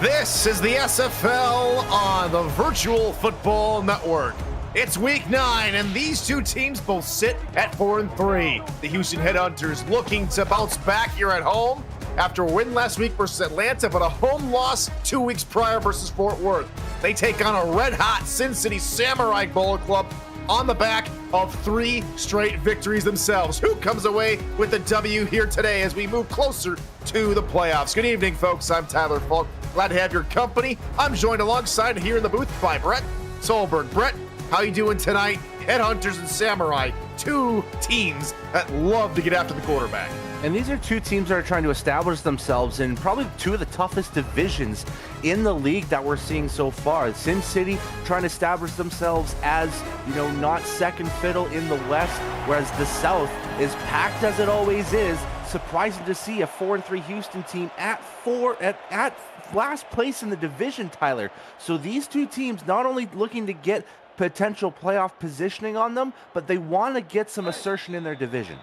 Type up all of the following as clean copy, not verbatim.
This is the SFL on the Virtual Football Network. It's week 9, and these two teams both sit at 4-3. The Houston Headhunters looking to bounce back here at home after a win last week versus Atlanta, but a home loss 2 weeks prior versus Fort Worth. They take on a red-hot Sin City Samurai Bowler Club on the back of 3 straight victories themselves. Who comes away with the W here today as we move closer to the playoffs? Good evening, folks. I'm Tyler Falk. Glad to have your company. I'm joined alongside here in the booth by Brett Solberg. Brett, how you doing tonight? Headhunters and Samurai, 2 teams that love to get after the quarterback. And these are 2 teams that are trying to establish themselves in probably 2 of the toughest divisions in the league that we're seeing so far. Sin City trying to establish themselves as, not second fiddle in the West, whereas the South is packed as it always is. Surprising to see a 4-3 Houston team at last place in the division, Tyler. So these 2 teams not only looking to get potential playoff positioning on them, but they want to get some assertion in their division.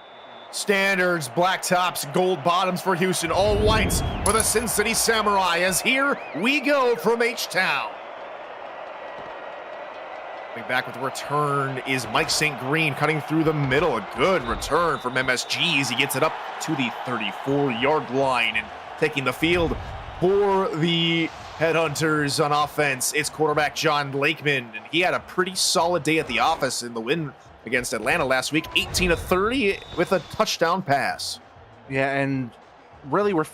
Standards, black tops, gold bottoms for Houston, all whites for the Sin City Samurai, as here we go from H-Town. Coming back with the return is Mike St. Green cutting through the middle. A good return from MSG as he gets it up to the 34-yard line and taking the field for the Headhunters on offense. It's quarterback John Lakeman, and he had a pretty solid day at the office in the win against Atlanta last week, 18 of 30 with a touchdown pass. Yeah, and really we're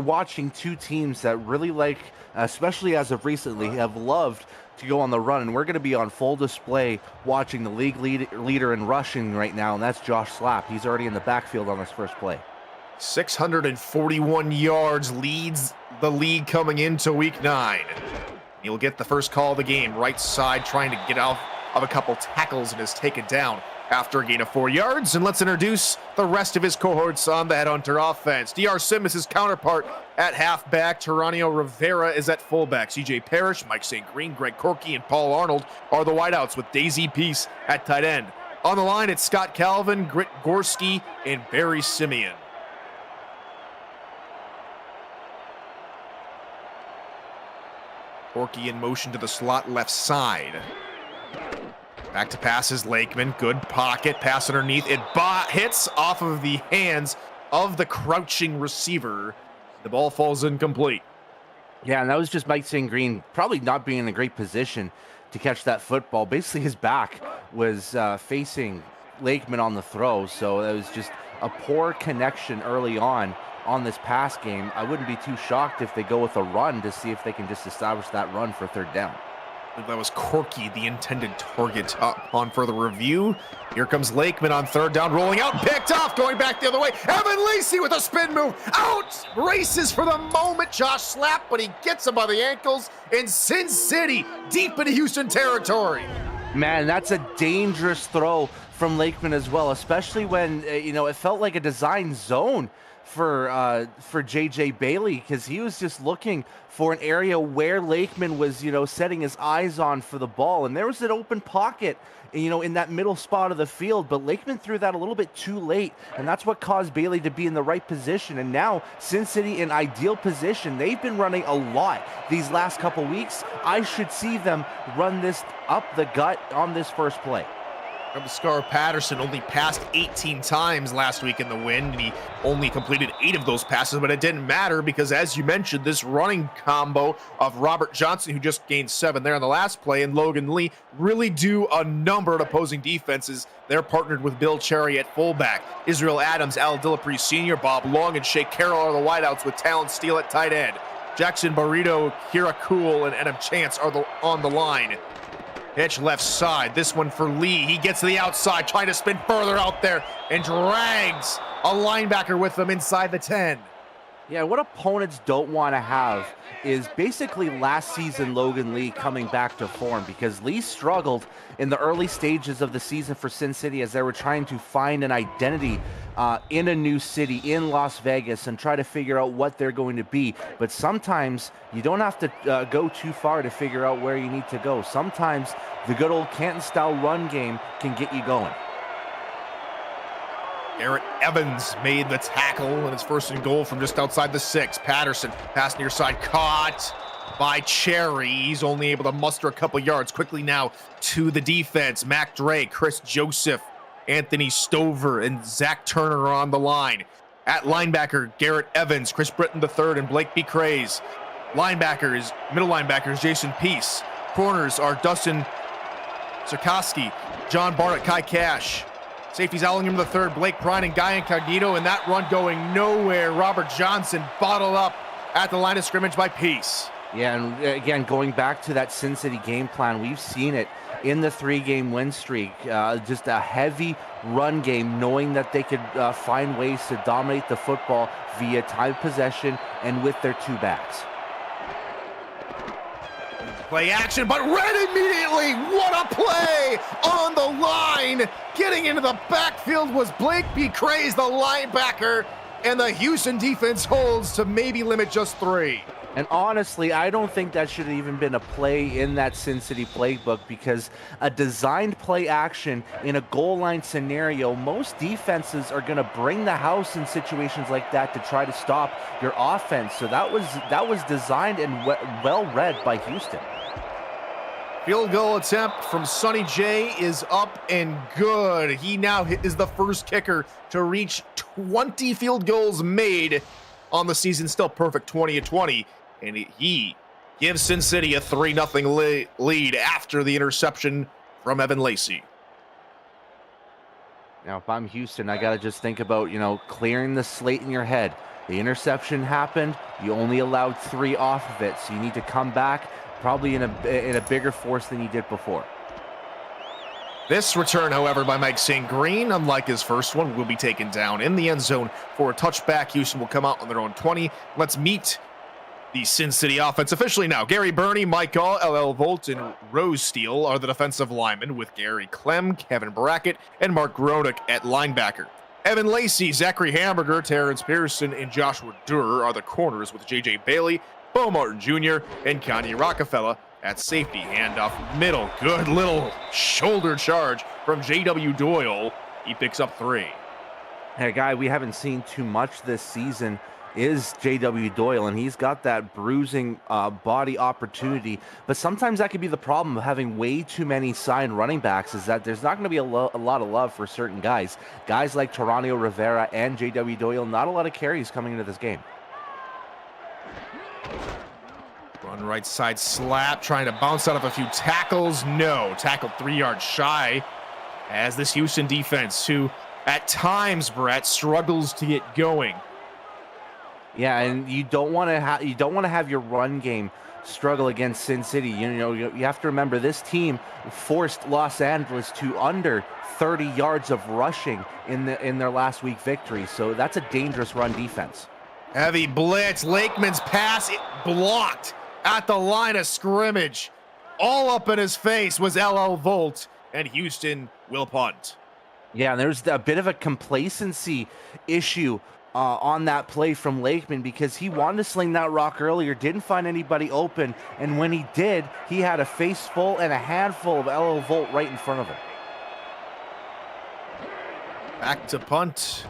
watching 2 teams that really like, especially as of recently, have loved to go on the run, and we're going to be on full display watching the league leader in rushing right now, and that's Josh Slapp. He's already in the backfield on his first play. 641 yards leads the league coming into week 9. He'll get the first call of the game, right side, trying to get out of a couple tackles and is taken down after a gain of 4 yards. And let's introduce the rest of his cohorts on the Headhunter offense. D.R. Sim is his counterpart at halfback. Geronimo Rivera is at fullback. C.J. Parrish, Mike St. Green, Greg Corky, and Paul Arnold are the wideouts with Daisy Peace at tight end. On the line, it's Scott Calvin, Grit Gorski, and Barry Simeon. Corky in motion to the slot left side. Back to passes, Lakeman, good pocket, pass underneath. It hits off of the hands of the crouching receiver. The ball falls incomplete. Yeah, and that was just Mike St. Green probably not being in a great position to catch that football. Basically, his back was facing Lakeman on the throw, so it was just a poor connection early on this pass game. I wouldn't be too shocked if they go with a run to see if they can just establish that run for third down. That was Corky, the intended target. On further review, here comes Lakeman on third down, rolling out, picked off, going back the other way. Evan Lacey with a spin move, out, races for the moment, Josh Slapp, but he gets him by the ankles, in Sin City, deep into Houston territory. Man, that's a dangerous throw from Lakeman as well, especially when, it felt like a design zone for JJ Bailey, because he was just looking for an area where Lakeman was, setting his eyes on for the ball. And there was an open pocket, in that middle spot of the field, but Lakeman threw that a little bit too late. And that's what caused Bailey to be in the right position. And now Sin City in ideal position. They've been running a lot these last couple weeks. I should see them run this up the gut on this first play. Scar Patterson only passed 18 times last week in the win, and he only completed 8 of those passes, but it didn't matter because, as you mentioned, this running combo of Robert Johnson, who just gained 7 there on the last play, and Logan Lee really do a number of opposing defenses. They're partnered with Bill Cherry at fullback. Israel Adams, Al Dillapre Sr., Bob Long, and Shea Carroll are the wideouts with Talon Steele at tight end. Jackson Burrito, Kira Cool, and Adam Chance are on the line. Pitch left side. This one for Lee. He gets to the outside, trying to spin further out there, and drags a linebacker with him inside the 10. Yeah, what opponents don't want to have is basically last season Logan Lee coming back to form, because Lee struggled in the early stages of the season for Sin City as they were trying to find an identity in a new city, in Las Vegas, and try to figure out what they're going to be. But sometimes you don't have to go too far to figure out where you need to go. Sometimes the good old Canton-style run game can get you going. Garrett Evans made the tackle, and it's first and goal from just outside the 6. Patterson, pass near side, caught by Cherry. He's only able to muster a couple yards. Quickly now to the defense. Mac Dre, Chris Joseph, Anthony Stover, and Zach Turner are on the line. At linebacker, Garrett Evans, Chris Britton III, and Blake B. Craze. Linebackers, middle linebackers, Jason Peace. Corners are Dustin Sarkowski, John Barnett, Kai Cash. Safeties Allingham III, Blake Prine, and Guy Incognito, and that run going nowhere. Robert Johnson bottled up at the line of scrimmage by Peace. Yeah, and again, going back to that Sin City game plan, we've seen it in the 3-game win streak. Just a heavy run game, knowing that they could find ways to dominate the football via time of possession and with their 2 backs. Play action, but red immediately. What a play on the line. Getting into the backfield was Blake B. Craze, the linebacker, and the Houston defense holds to maybe limit just 3. And honestly, I don't think that should have even been a play in that Sin City playbook, because a designed play action in a goal line scenario, most defenses are going to bring the house in situations like that to try to stop your offense. So that was designed and well read by Houston. Field goal attempt from Sonny J is up and good. He now is the first kicker to reach 20 field goals made on the season. Still perfect, 20-20. And he gives Sin City a 3-0 lead after the interception from Evan Lacey. Now, if I'm Houston, I got to just think about, clearing the slate in your head. The interception happened. You only allowed 3 off of it. So you need to come back probably in a bigger force than you did before. This return, however, by Mike St. Green, unlike his first one, will be taken down in the end zone for a touchback. Houston will come out on their own 20. Let's meet the Sin City offense officially now. Gary Burney, Mike Gall, LL Volt, and Rose Steele are the defensive linemen, with Gary Clem, Kevin Brackett, and Mark Gronick at linebacker. Evan Lacey, Zachary Hamburger, Terrence Pearson, and Joshua Durr are the corners, with J.J. Bailey, Bo Martin Jr., and Kanye Rockefeller at safety. Handoff middle. Good little shoulder charge from J.W. Doyle. He picks up 3. Hey, a guy we haven't seen too much this season is J.W. Doyle, and he's got that bruising body opportunity. But sometimes that could be the problem of having way too many signed running backs, is that there's not going to be a lot of love for certain guys. Guys like Toronio Rivera and J.W. Doyle, not a lot of carries coming into this game. Run right side slap, trying to bounce out of a few tackles. No, tackled 3 yards shy, as this Houston defense, who at times, Brett, struggles to get going. Yeah, and you don't want to have your run game struggle against Sin City. You have to remember, this team forced Los Angeles to under 30 yards of rushing in their last week victory. So that's a dangerous run defense. Heavy blitz. Lakeman's pass blocked at the line of scrimmage. All up in his face was LL Volt, and Houston will punt. Yeah, and there's a bit of a complacency issue on that play from Lakeman, because he wanted to sling that rock earlier, didn't find anybody open, and when he did, he had a face full and a handful of LL Volt right in front of him. Back to punt.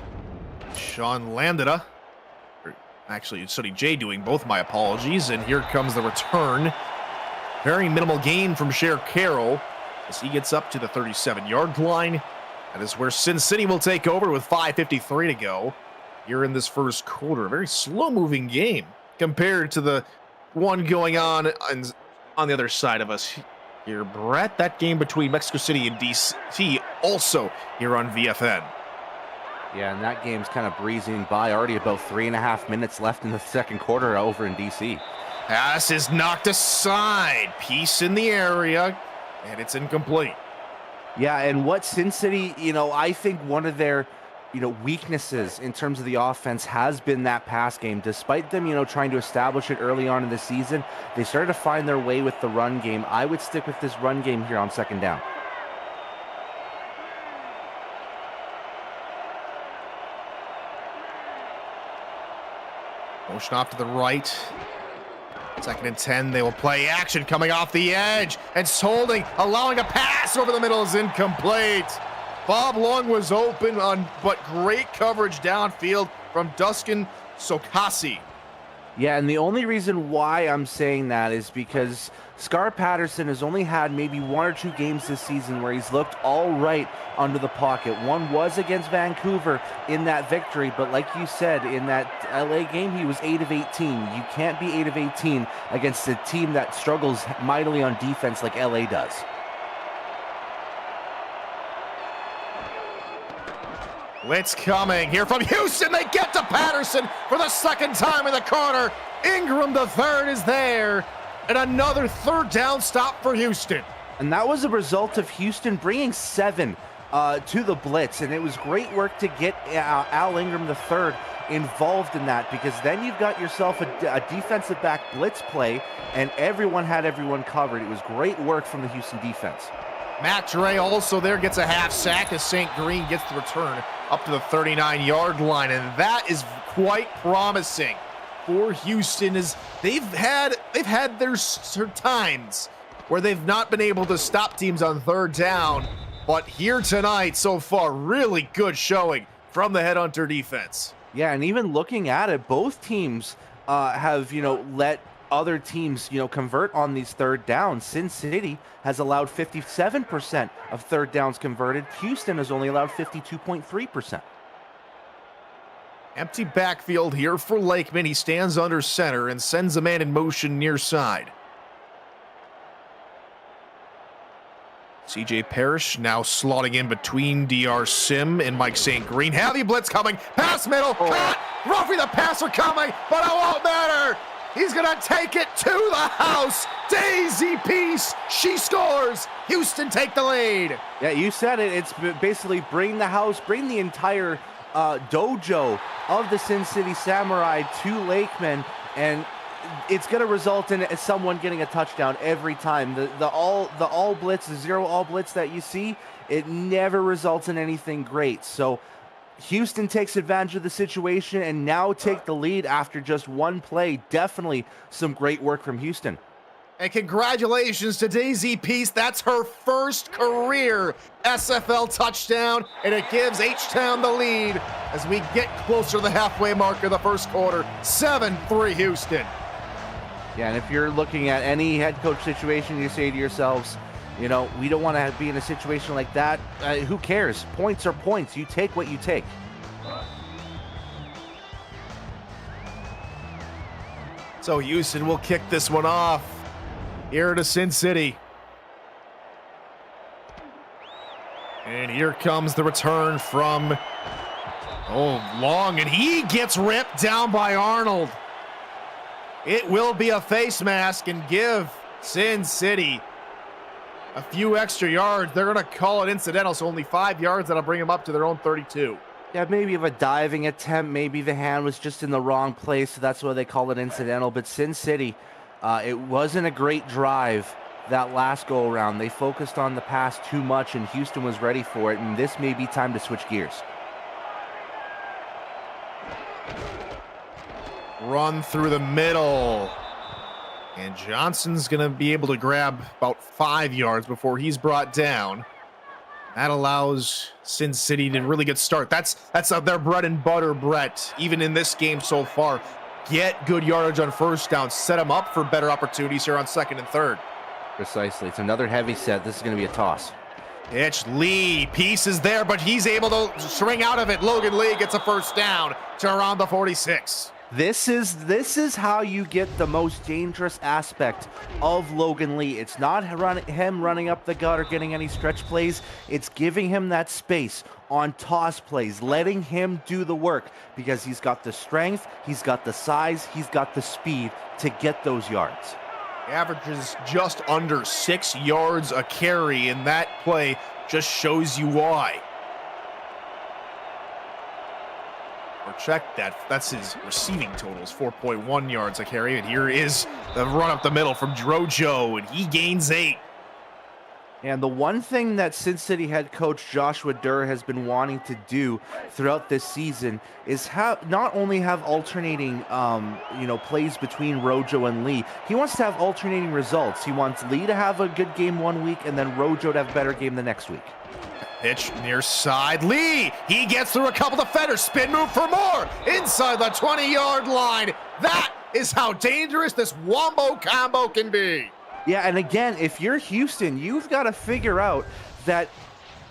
Sean Landeta. Actually, Sonny J doing both, my apologies. And here comes the return. Very minimal gain from Cher Carroll as he gets up to the 37-yard line. That is where Sin City will take over with 5:53 to go here in this first quarter. A very slow-moving game compared to the one going on the other side of us here, Brett. That game between Mexico City and DC also here on VFN. Yeah, and that game's kind of breezing by. Already about 3.5 minutes left in the second quarter over in DC. Pass is knocked aside. Peace in the area, and it's incomplete. Yeah, and what Sin City, I think one of their, weaknesses in terms of the offense has been that pass game. Despite them, trying to establish it early on in the season, they started to find their way with the run game. I would stick with this run game here on second down. Motion off to the right. 2nd and 10, they will play action coming off the edge. And Holding, allowing a pass over the middle, is incomplete. Bob Long was open, but great coverage downfield from Dustin Sokasi. Yeah, and the only reason why I'm saying that is because Scar Patterson has only had maybe 1 or 2 games this season where he's looked all right under the pocket. One was against Vancouver in that victory, but like you said, in that LA game, he was 8 of 18. You can't be 8 of 18 against a team that struggles mightily on defense like LA does. Blitz coming here from Houston. They get to Patterson for the second time in the corner. Ingram, the third, is there. And another third down stop for Houston. And that was a result of Houston bringing 7 to the blitz. And it was great work to get Al Ingram, the third, involved in that, because then you've got yourself a defensive back blitz play, and everyone had everyone covered. It was great work from the Houston defense. Matt Dre also there gets a half sack as St. Green gets the return up to the 39-yard line, and that is quite promising for Houston, as they've had their times where they've not been able to stop teams on third down, but here tonight so far, really good showing from the Headhunter defense. Yeah, and even looking at it, both teams have, let other teams, convert on these third downs. Sin City has allowed 57% of third downs converted. Houston has only allowed 52.3%. Empty backfield here for Lakeman. He stands under center and sends a man in motion near side. CJ Parrish now slotting in between DR Sim and Mike St. Green. Heavy blitz coming. Pass middle. Cut. Roughing the passer coming, but it won't matter. He's going to take it to the house. Daisy Peace. She scores. Houston take the lead. Yeah, you said it. It's basically bring the house, bring the entire dojo of the Sin City Samurai to Lakeman, and it's going to result in someone getting a touchdown every time. The all blitz, the zero all blitz that you see, it never results in anything great. So Houston takes advantage of the situation and now take the lead after just one play. Definitely some great work from Houston. And congratulations to Daisy Peace. That's her first career SFL touchdown, and it gives H-Town the lead as we get closer to the halfway mark of the first quarter. 7-3 Houston. Yeah, and if you're looking at any head coach situation, you say to yourselves, we don't want to be in a situation like that. Who cares? Points are points. You take what you take. So Houston will kick this one off here to Sin City. And here comes the return from Long, and he gets ripped down by Arnold. It will be a face mask and give Sin City a few extra yards. They're going to call it incidental, so only 5 yards. That'll bring them up to their own 32. Yeah, maybe of a diving attempt. Maybe the hand was just in the wrong place, so that's why they call it incidental. But Sin City, it wasn't a great drive that last go-around. They focused on the pass too much, and Houston was ready for it, and this may be time to switch gears. Run through the middle. And Johnson's going to be able to grab about 5 yards before he's brought down. That allows Sin City to really get start. That's their bread and butter, Brett, even in this game so far. Get good yardage on first down. Set them up for better opportunities here on second and third. Precisely. It's another heavy set. This is going to be a toss. Pitch, Lee. Piece is there, but he's able to swing out of it. Logan Lee gets a first down to around the 46. This is how you get the most dangerous aspect of Logan Lee. It's not him running up the gut or getting any stretch plays. It's giving him that space on toss plays, letting him do the work, because he's got the strength, he's got the size, he's got the speed to get those yards. Averages just under 6 yards a carry, and that play just shows you why. Or check that. That's his receiving totals, 4.1 yards a carry. And here is the run up the middle from Drojo, and he gains 8. And the one thing that Sin City head coach Joshua Durr has been wanting to do throughout this season is not only have alternating, plays between Rojo and Lee. He wants to have alternating results. He wants Lee to have a good game one week and then Rojo to have a better game the next week. Pitch near side. Lee, he gets through a couple defenders. Spin move for more. Inside the 20-yard line. That is how dangerous this wombo combo can be. Yeah, and again, if you're Houston, you've got to figure out that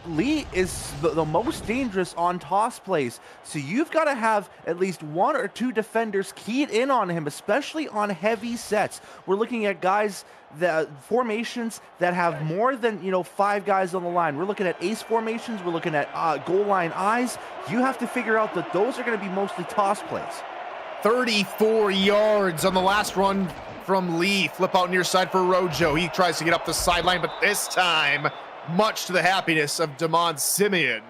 Lee is the most dangerous on toss plays. So you've got to have at least 1 or 2 defenders keyed in on him, especially on heavy sets. We're looking at guys, formations that have more than 5 guys on the line. We're looking at ace formations. We're looking at goal line eyes. You have to figure out that those are going to be mostly toss plays. 34 yards on the last run from Lee. Flip out near side for Rojo. He tries to get up the sideline, but this time, much to the happiness of Damon Simeon,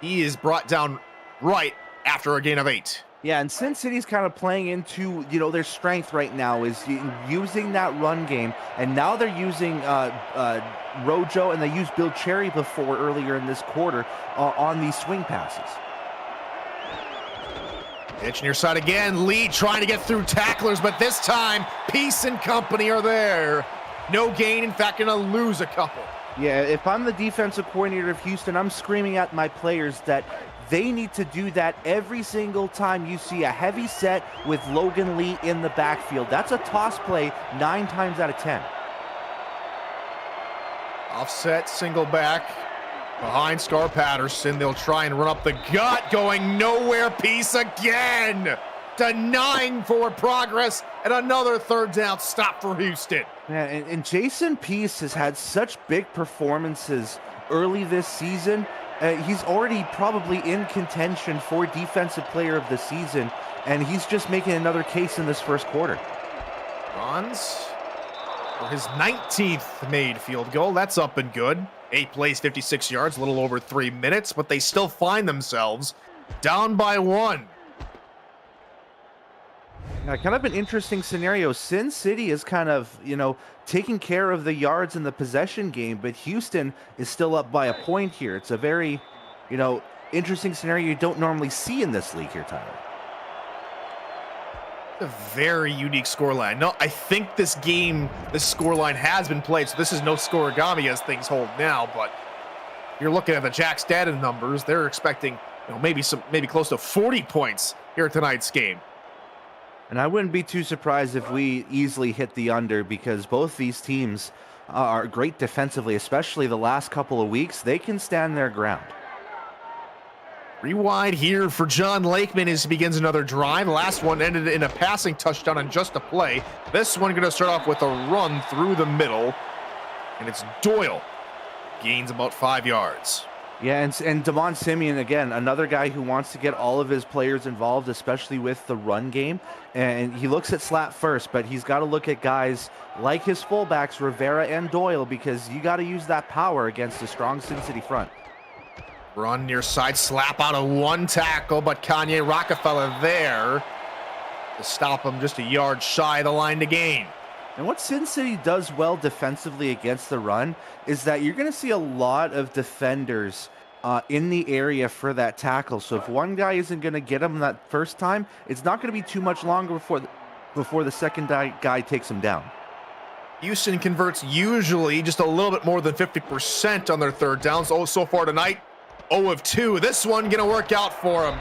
he is brought down right after a gain of 8. Yeah, and Sin City's kind of playing into, their strength right now is using that run game, and now they're using Rojo, and they used Bill Cherry before earlier in this quarter on these swing passes. Pitch near side again. Lee trying to get through tacklers, but this time, Peace and company are there. No gain, in fact, gonna lose a couple. Yeah, if I'm the defensive coordinator of Houston, I'm screaming at my players that they need to do that every single time you see a heavy set with Logan Lee in the backfield. That's a toss play 9 times out of 10. Offset, single back, behind Scar Patterson. They'll try and run up the gut, going nowhere. Peace again, denying forward progress, and another third down stop for Houston. Yeah, and Jason Peace has had such big performances early this season. He's already probably in contention for Defensive Player of the Season, and he's just making another case in this first quarter. Runs for his 19th made field goal. That's up and good. 8 plays, 56 yards, a little over 3 minutes, but they still find themselves down by 1. Kind of an interesting scenario. Sin City is kind of, taking care of the yards in the possession game, but Houston is still up by a point here. It's a very, interesting scenario you don't normally see in this league here, Tyler. A very unique scoreline. No, I think this scoreline has been played, so this is no scoregami as things hold now, but you're looking at the Jack's data numbers. They're expecting, maybe close to 40 points here at tonight's game. And I wouldn't be too surprised if we easily hit the under, because both these teams are great defensively, especially the last couple of weeks. They can stand their ground. Rewind here for John Lakeman as he begins another drive. The last one ended in a passing touchdown on just a play. This one going to start off with a run through the middle, and it's Doyle. Gains about 5 yards. Yeah, and Damon Simeon, again, another guy who wants to get all of his players involved, especially with the run game. And he looks at slap first, but he's got to look at guys like his fullbacks, Rivera and Doyle, because you got to use that power against a strong Sin City front. Run near side, slap out of 1 tackle, but Kanye Rockefeller there to stop him just a yard shy of the line to gain. And what Sin City does well defensively against the run is that you're going to see a lot of defenders in the area for that tackle. So if one guy isn't going to get him that first time, it's not going to be too much longer before the second guy takes him down. Houston converts usually just a little bit more than 50% on their third downs. So far tonight, 0 of 2. This one going to work out for him.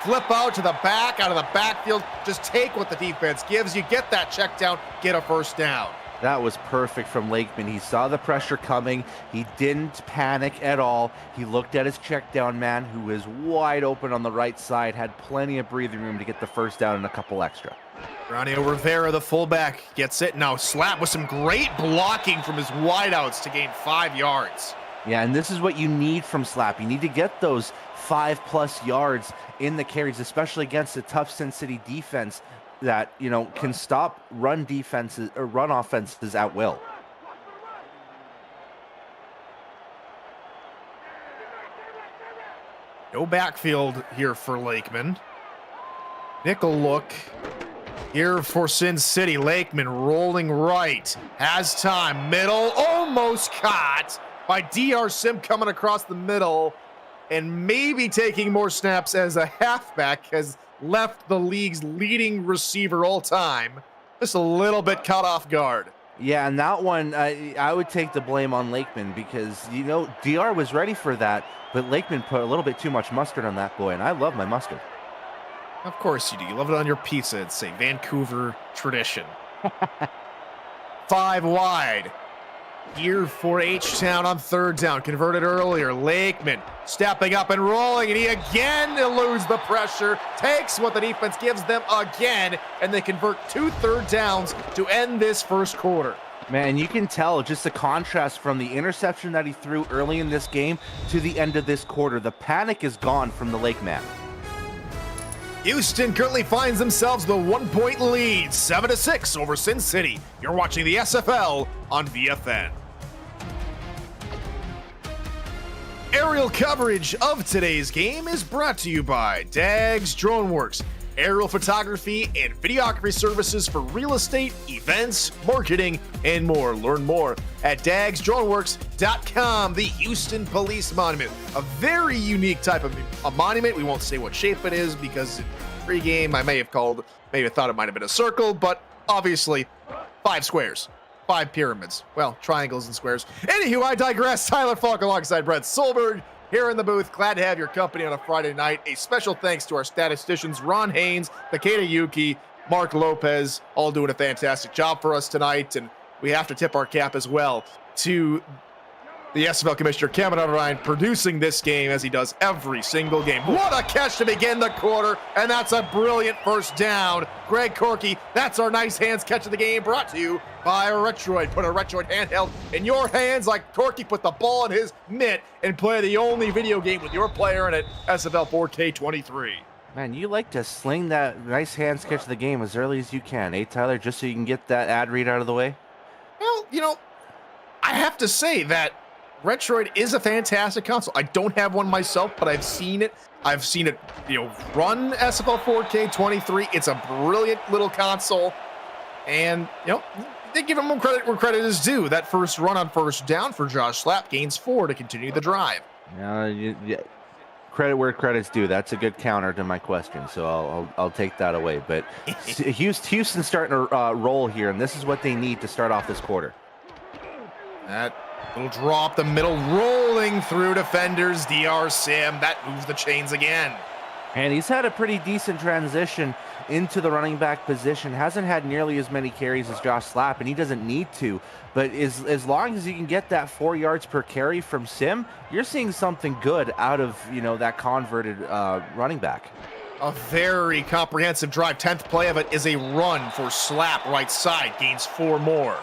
Flip out to the back, out of the backfield. Just take what the defense gives you. Get that check down, get a first down. That was perfect from Lakeman. He saw the pressure coming. He didn't panic at all. He looked at his check down man, who was wide open on the right side, had plenty of breathing room to get the first down and a couple extra. Ronnie Rivera, the fullback, gets it. Now Slap with some great blocking from his wideouts to gain 5 yards. Yeah, and this is what you need from Slap. You need to get those 5+ yards in the carries, especially against a tough Sin City defense that, can stop run defenses or run offenses at will. No backfield here for Lakeman. Nickel look here for Sin City. Lakeman rolling right. Has time. Middle. Almost caught by DR Sim coming across the middle. And maybe taking more snaps as a halfback has left the league's leading receiver all time just a little bit caught off guard. Yeah, and that one, I would take the blame on Lakeman because, DR was ready for that, but Lakeman put a little bit too much mustard on that boy, and I love my mustard. Of course you do. You love it on your pizza. It's a Vancouver tradition. 5 wide. Here for H-Town on 3rd down. Converted earlier. Lakeman stepping up and rolling, and he again eludes the pressure. Takes what the defense gives them again, and they convert 2 3rd downs to end this first quarter. Man, you can tell just the contrast from the interception that he threw early in this game to the end of this quarter. The panic is gone from the Lakeman. Houston currently finds themselves with a 1-point lead, 7-6 over Sin City. You're watching the SFL on VFN. Aerial coverage of today's game is brought to you by Dags DroneWorks, aerial photography and videography services for real estate, events, marketing, and more. Learn more at dagsdroneworks.com. The Houston Police Monument, a very unique type of a monument. We won't say what shape it is because pre-game I may have thought it might have been a circle, but obviously 5 squares. 5 pyramids. Well, triangles and squares. Anywho, I digress. Tyler Falk alongside Brett Solberg here in the booth. Glad to have your company on a Friday night. A special thanks to our statisticians, Ron Haynes, Takeda Yuki, Mark Lopez, all doing a fantastic job for us tonight. And we have to tip our cap as well to the SFL Commissioner Cameron Ryan producing this game as he does every single game. What a catch to begin the quarter, and that's a brilliant first down. Greg Corky, that's our nice hands catch of the game, brought to you by Retroid. Put a Retroid handheld in your hands like Corky put the ball in his mitt and play the only video game with your player in it, SFL 4K23. Man, you like to sling that nice hands catch of the game as early as you can, eh, Tyler, just so you can get that ad read out of the way? Well, I have to say that Retroid is a fantastic console. I don't have one myself, but I've seen it. I've seen it, run SFL 4K23. It's a brilliant little console. And, they give him credit where credit is due. That first run on first down for Josh Slapp gains 4 to continue the drive. Credit where credit's due. That's a good counter to my question, so I'll take that away. But Houston's starting to roll here, and this is what they need to start off this quarter. That little draw up the middle, rolling through defenders. DR Sim, that moves the chains again. And he's had a pretty decent transition into the running back position. Hasn't had nearly as many carries as Josh Slapp, and he doesn't need to. But as long as you can get that 4 yards per carry from Sim, you're seeing something good out of, that converted running back. A very comprehensive drive. 10th play of it is a run for Slapp right side. Gains 4 more.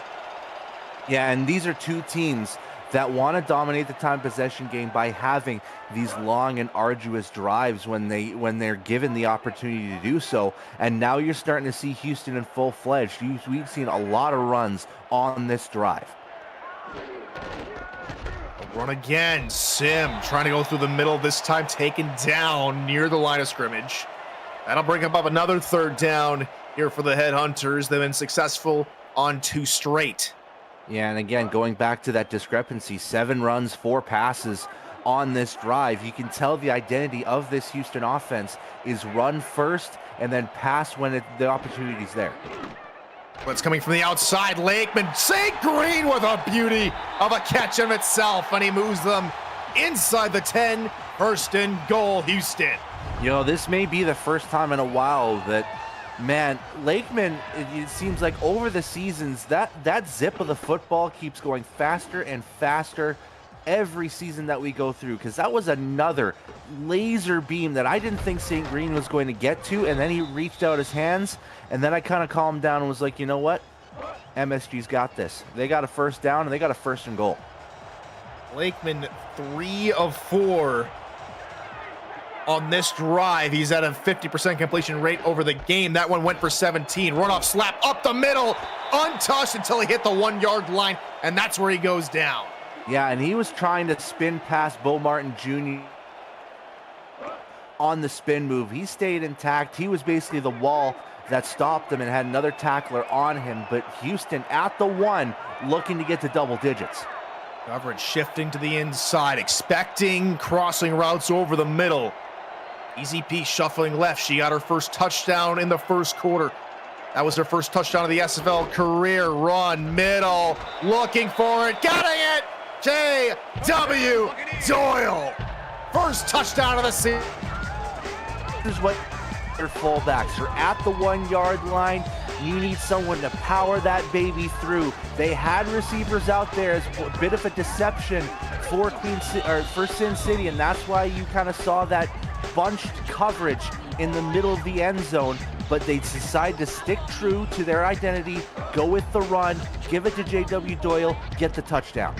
Yeah, and these are two teams that want to dominate the time possession game by having these long and arduous drives when they're given the opportunity to do so. And now you're starting to see Houston in full-fledged. We've seen a lot of runs on this drive. A run again. Sim trying to go through the middle, this time taken down near the line of scrimmage. That'll bring up another 3rd down here for the Headhunters. They've been successful on 2 straight. Yeah, and again, going back to that discrepancy, 7 runs, 4 passes on this drive. You can tell the identity of this Houston offense is run first and then pass when the opportunity's there. What's coming from the outside, Lakeman. St. Green with a beauty of a catch of itself, and he moves them inside the 10. 1st and goal, Houston. This may be the first time in a while that, man, Lakeman, it seems like over the seasons, that zip of the football keeps going faster and faster every season that we go through, because that was another laser beam that I didn't think St. Green was going to get to, and then he reached out his hands, and then I kind of calmed down and was like, you know what? MSG's got this. They got a 1st down, and they got a 1st and goal. Lakeman, 3 of 4 on this drive. He's at a 50% completion rate over the game. That one went for 17. Runoff Slapp up the middle, untouched until he hit the 1-yard line, and that's where he goes down. Yeah, and he was trying to spin past Bo Martin Jr. on the spin move. He stayed intact. He was basically the wall that stopped him and had another tackler on him, but Houston at the 1 looking to get to double digits. Coverage shifting to the inside, expecting crossing routes over the middle. Easy P shuffling left. She got her first touchdown in the first quarter. That was her first touchdown of the SFL career. Run, middle, looking for it, getting it! J.W. Doyle. First touchdown of the season. Here's what their fullbacks. You're at the 1-yard line. You need someone to power that baby through. They had receivers out there as a bit of a deception for Sin City, and that's why you kind of saw that bunched coverage in the middle of the end zone. But they decide to stick true to their identity, go with the run, give it to J.W. Doyle, get the touchdown.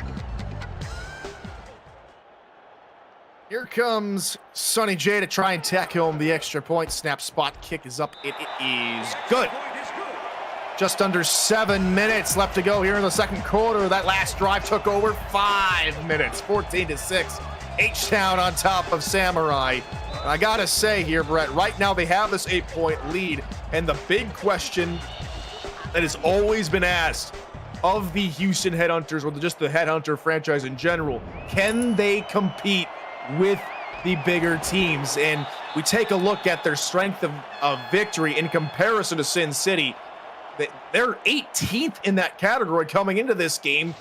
Here comes Sonny J to try and tack home the extra point. Snap, spot, kick is up. It is good. Just under 7 minutes left to go here in the second quarter. That last drive took over 5 minutes, 14-6. H-Town on top of Samurai. I gotta say here, Brett, right now they have this 8-point lead, and the big question that has always been asked of the Houston Headhunters, or just the Headhunter franchise in general, can they compete with the bigger teams? And we take a look at their strength of victory in comparison to Sin City. They're 18th in that category coming into this game,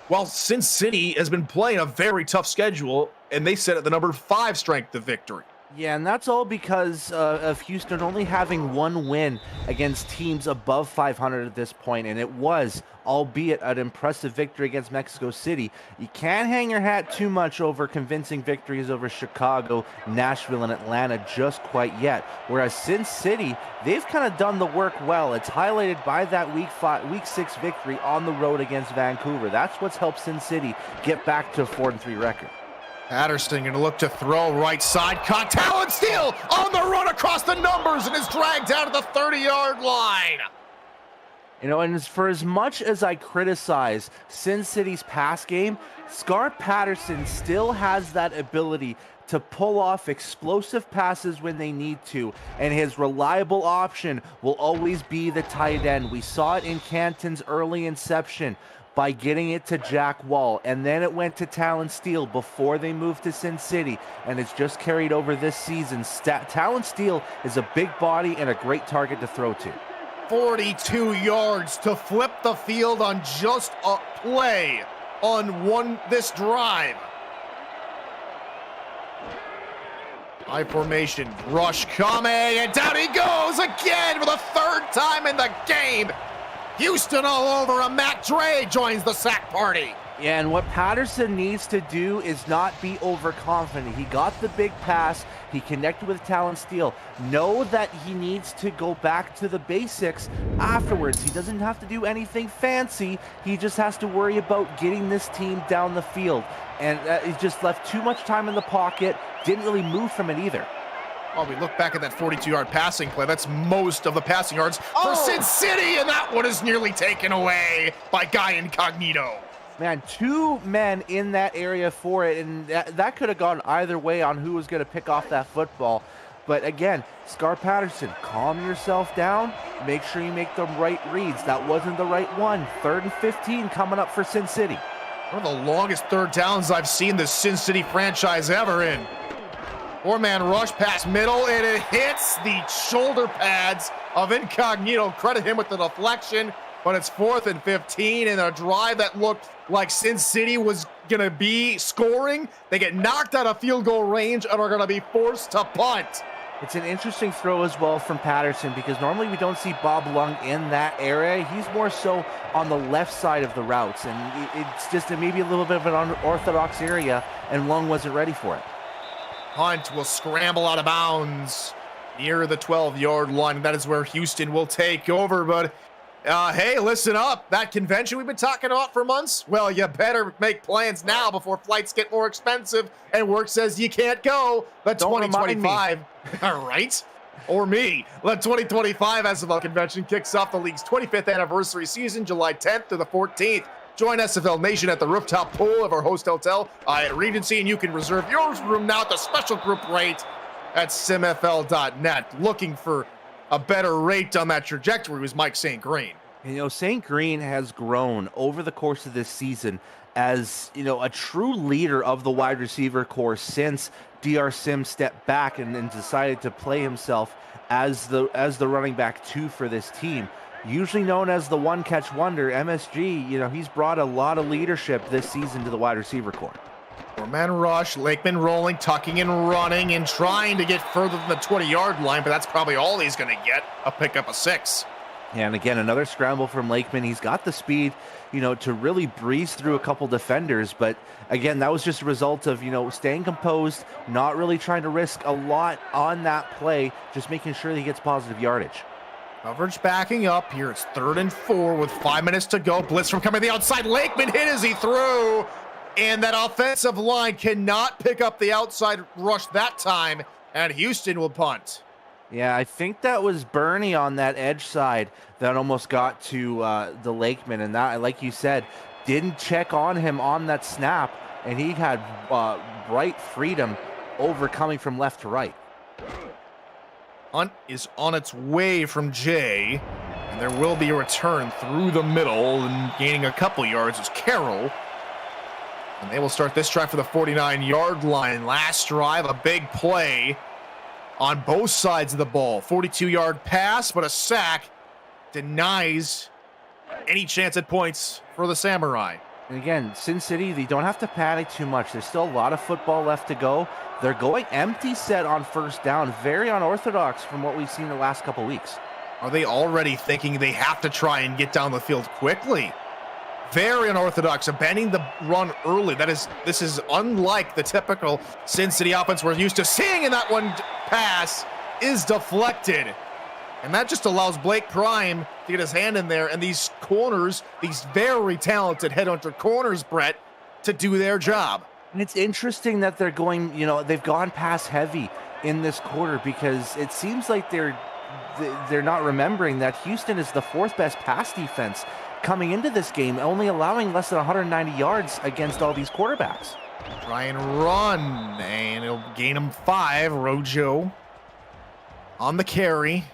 while Sin City has been playing a very tough schedule, and they sit at the number 5 strength of victory. Yeah, and that's all because of Houston only having 1 win against teams above 500 at this point, and it was, albeit an impressive victory against Mexico City. You can't hang your hat too much over convincing victories over Chicago, Nashville, and Atlanta just quite yet. Whereas Sin City, they've kind of done the work well. It's highlighted by that week 6 victory on the road against Vancouver. That's what's helped Sin City get back to a 4-3 record. Patterson going to look to throw right side. Caught Talon Steele on the run across the numbers and is dragged out of the 30-yard line. You know, and for as much as I criticize Sin City's pass game, Scar Patterson still has that ability to pull off explosive passes when they need to, and his reliable option will always be the tight end. We saw it in Canton's early inception by getting it to Jack Wall, and then it went to Talon Steele before they moved to Sin City, and it's just carried over this season. Talon Steele is a big body and a great target to throw to. 42 yards to flip the field on just a play on this drive. High formation, rush coming, and down he goes again for the 3rd time in the game. Houston all over him. Matt Dre joins the sack party. Yeah, and what Patterson needs to do is not be overconfident. He got the big pass. He connected with Talon Steele. Know that he needs to go back to the basics afterwards. He doesn't have to do anything fancy. He just has to worry about getting this team down the field. And he just left too much time in the pocket. Didn't really move from it either. Oh, we look back at that 42-yard passing play. That's most of the passing yards for Sin City, and that one is nearly taken away by Guy Incognito. Man, 2 men in that area for it, and that could have gone either way on who was going to pick off that football. But again, Scar Patterson, calm yourself down. Make sure you make the right reads. That wasn't the right one. 3rd and 15 coming up for Sin City. One of the longest 3rd downs I've seen the Sin City franchise ever in. 4-man rush pass middle, and it hits the shoulder pads of Incognito. Credit him with the deflection, but it's 4th and 15, and a drive that looked like Sin City was going to be scoring. They get knocked out of field goal range and are going to be forced to punt. It's an interesting throw as well from Patterson, because normally we don't see Bob Lung in that area. He's more so on the left side of the routes, and it's just maybe a little bit of an unorthodox area, and Lung wasn't ready for it. Hunt will scramble out of bounds near the 12-yard line. That is where Houston will take over. But hey, listen up. That convention we've been talking about for months, well, you better make plans now before flights get more expensive and work says you can't go. The 2025, all right, or me. The 2025 SFL convention kicks off the league's 25th anniversary season, July 10th to the 14th. Join SFL Nation at the rooftop pool of our host hotel at Regency, and you can reserve your room now at the special group rate at simfl.net. Looking for a better rate on that trajectory was Mike St. Green. You know, St. Green has grown over the course of this season as, you know, a true leader of the wide receiver corps since DR Sim stepped back and decided to play himself as the running back 2 for this team. Usually known as the one-catch wonder, MSG, you know, he's brought a lot of leadership this season to the wide receiver corps. Four-man rush, Lakeman rolling, tucking and running, and trying to get further than the 20-yard line, but that's probably all he's going to get, a pickup of 6. Yeah, and again, another scramble from Lakeman. He's got the speed, to really breeze through a couple defenders. But again, that was just a result of, staying composed, not really trying to risk a lot on that play, just making sure that he gets positive yardage. Coverage backing up here. It's 3rd and 4 with 5 minutes to go. Blitz from coming to the outside. Lakeman hit as he threw. And that offensive line cannot pick up the outside rush that time. And Houston will punt. Yeah, I think that was Bernie on that edge side that almost got to the Lakeman. And that, like you said, didn't check on him on that snap. And he had bright freedom overcoming from left to right. Punt is on its way from Jay. And there will be a return through the middle. And gaining a couple yards is Carroll. And they will start this drive for the 49-yard line. Last drive, a big play on both sides of the ball. 42-yard pass, but a sack denies any chance at points for the Samurai. And again, Sin City, they don't have to panic too much. There's still a lot of football left to go. They're going empty set on first down. Very unorthodox from what we've seen the last couple weeks. Are they already thinking they have to try and get down the field quickly? Very unorthodox, abandoning the run early. This is unlike the typical Sin City offense we're used to seeing, and that one pass is deflected. And that just allows Blake Prime to get his hand in there, and these corners, these very talented headhunter corners, Brett, to do their job. And it's interesting that they're going, they've gone pass heavy in this quarter, because it seems like they're not remembering that Houston is the 4th best pass defense coming into this game, only allowing less than 190 yards against all these quarterbacks. Try and run, and it'll gain him 5. Rojo on the carry,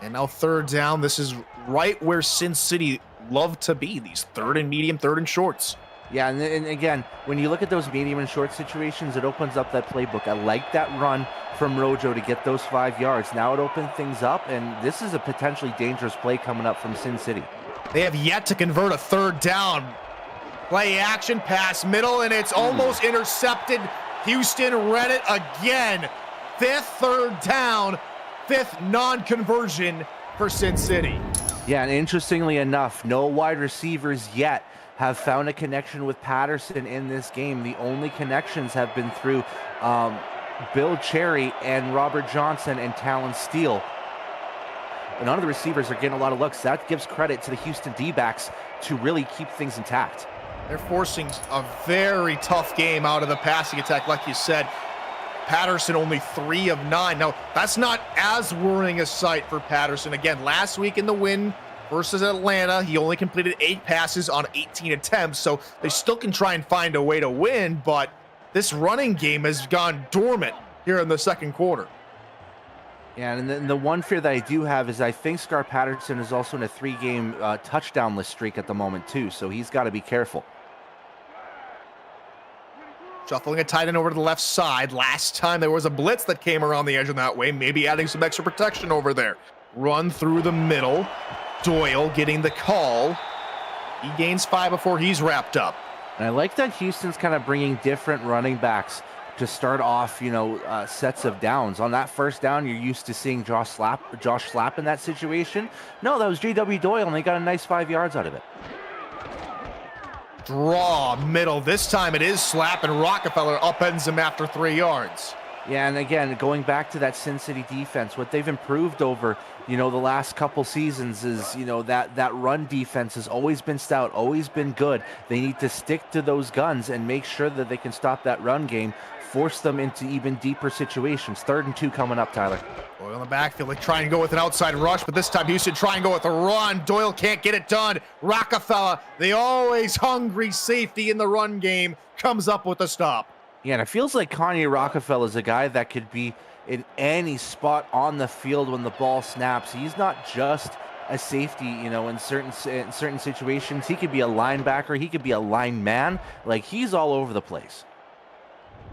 and now 3rd down. This is right where Sin City love to be, these 3rd and medium, 3rd and shorts. Yeah, and again, when you look at those medium and short situations, it opens up that playbook. I like that run from Rojo to get those 5 yards. Now it opens things up, and this is a potentially dangerous play coming up from Sin City. They have yet to convert a 3rd down. Play action, pass middle, and it's almost intercepted. Houston read it again. 5th 3rd down, 5th non-conversion for Sin City. Yeah, and interestingly enough, no wide receivers yet have found a connection with Patterson in this game. The only connections have been through Bill Cherry and Robert Johnson and Talon Steele. None of the receivers are getting a lot of looks. That gives credit to the Houston D-backs to really keep things intact. They're forcing a very tough game out of the passing attack, like you said. Patterson only 3 of 9. Now, that's not as worrying a sight for Patterson. Again, last week in the win versus Atlanta, he only completed 8 passes on 18 attempts, so they still can try and find a way to win, but this running game has gone dormant here in the second quarter. Yeah, and then the one fear that I do have is I think Scar Patterson is also in a 3-game touchdownless streak at the moment too, so he's got to be careful. Shuffling a tight end over to the left side. Last time there was a blitz that came around the edge in that way, maybe adding some extra protection over there. Run through the middle. Doyle getting the call. He gains 5 before he's wrapped up. And I like that Houston's kind of bringing different running backs to start off, sets of downs. On that first down, you're used to seeing Josh Slapp in that situation. No, that was J.W. Doyle, and they got a nice 5 yards out of it. Draw middle. This time it is Slapp, and Rockefeller upends him after 3 yards. Yeah, and again, going back to that Sin City defense, what they've improved over, the last couple seasons is, that run defense has always been stout, always been good. They need to stick to those guns and make sure that they can stop that run game, force them into even deeper situations. 3rd and 2 coming up, Tyler. Doyle in the backfield, they try and go with an outside rush, but this time Houston try and go with a run. Doyle can't get it done. Rockefeller, the always hungry safety in the run game, comes up with a stop. Yeah, and it feels like Kanye Rockefeller is a guy that could be in any spot on the field when the ball snaps. He's not just a safety, in certain situations. He could be a linebacker. He could be a lineman. Like, he's all over the place.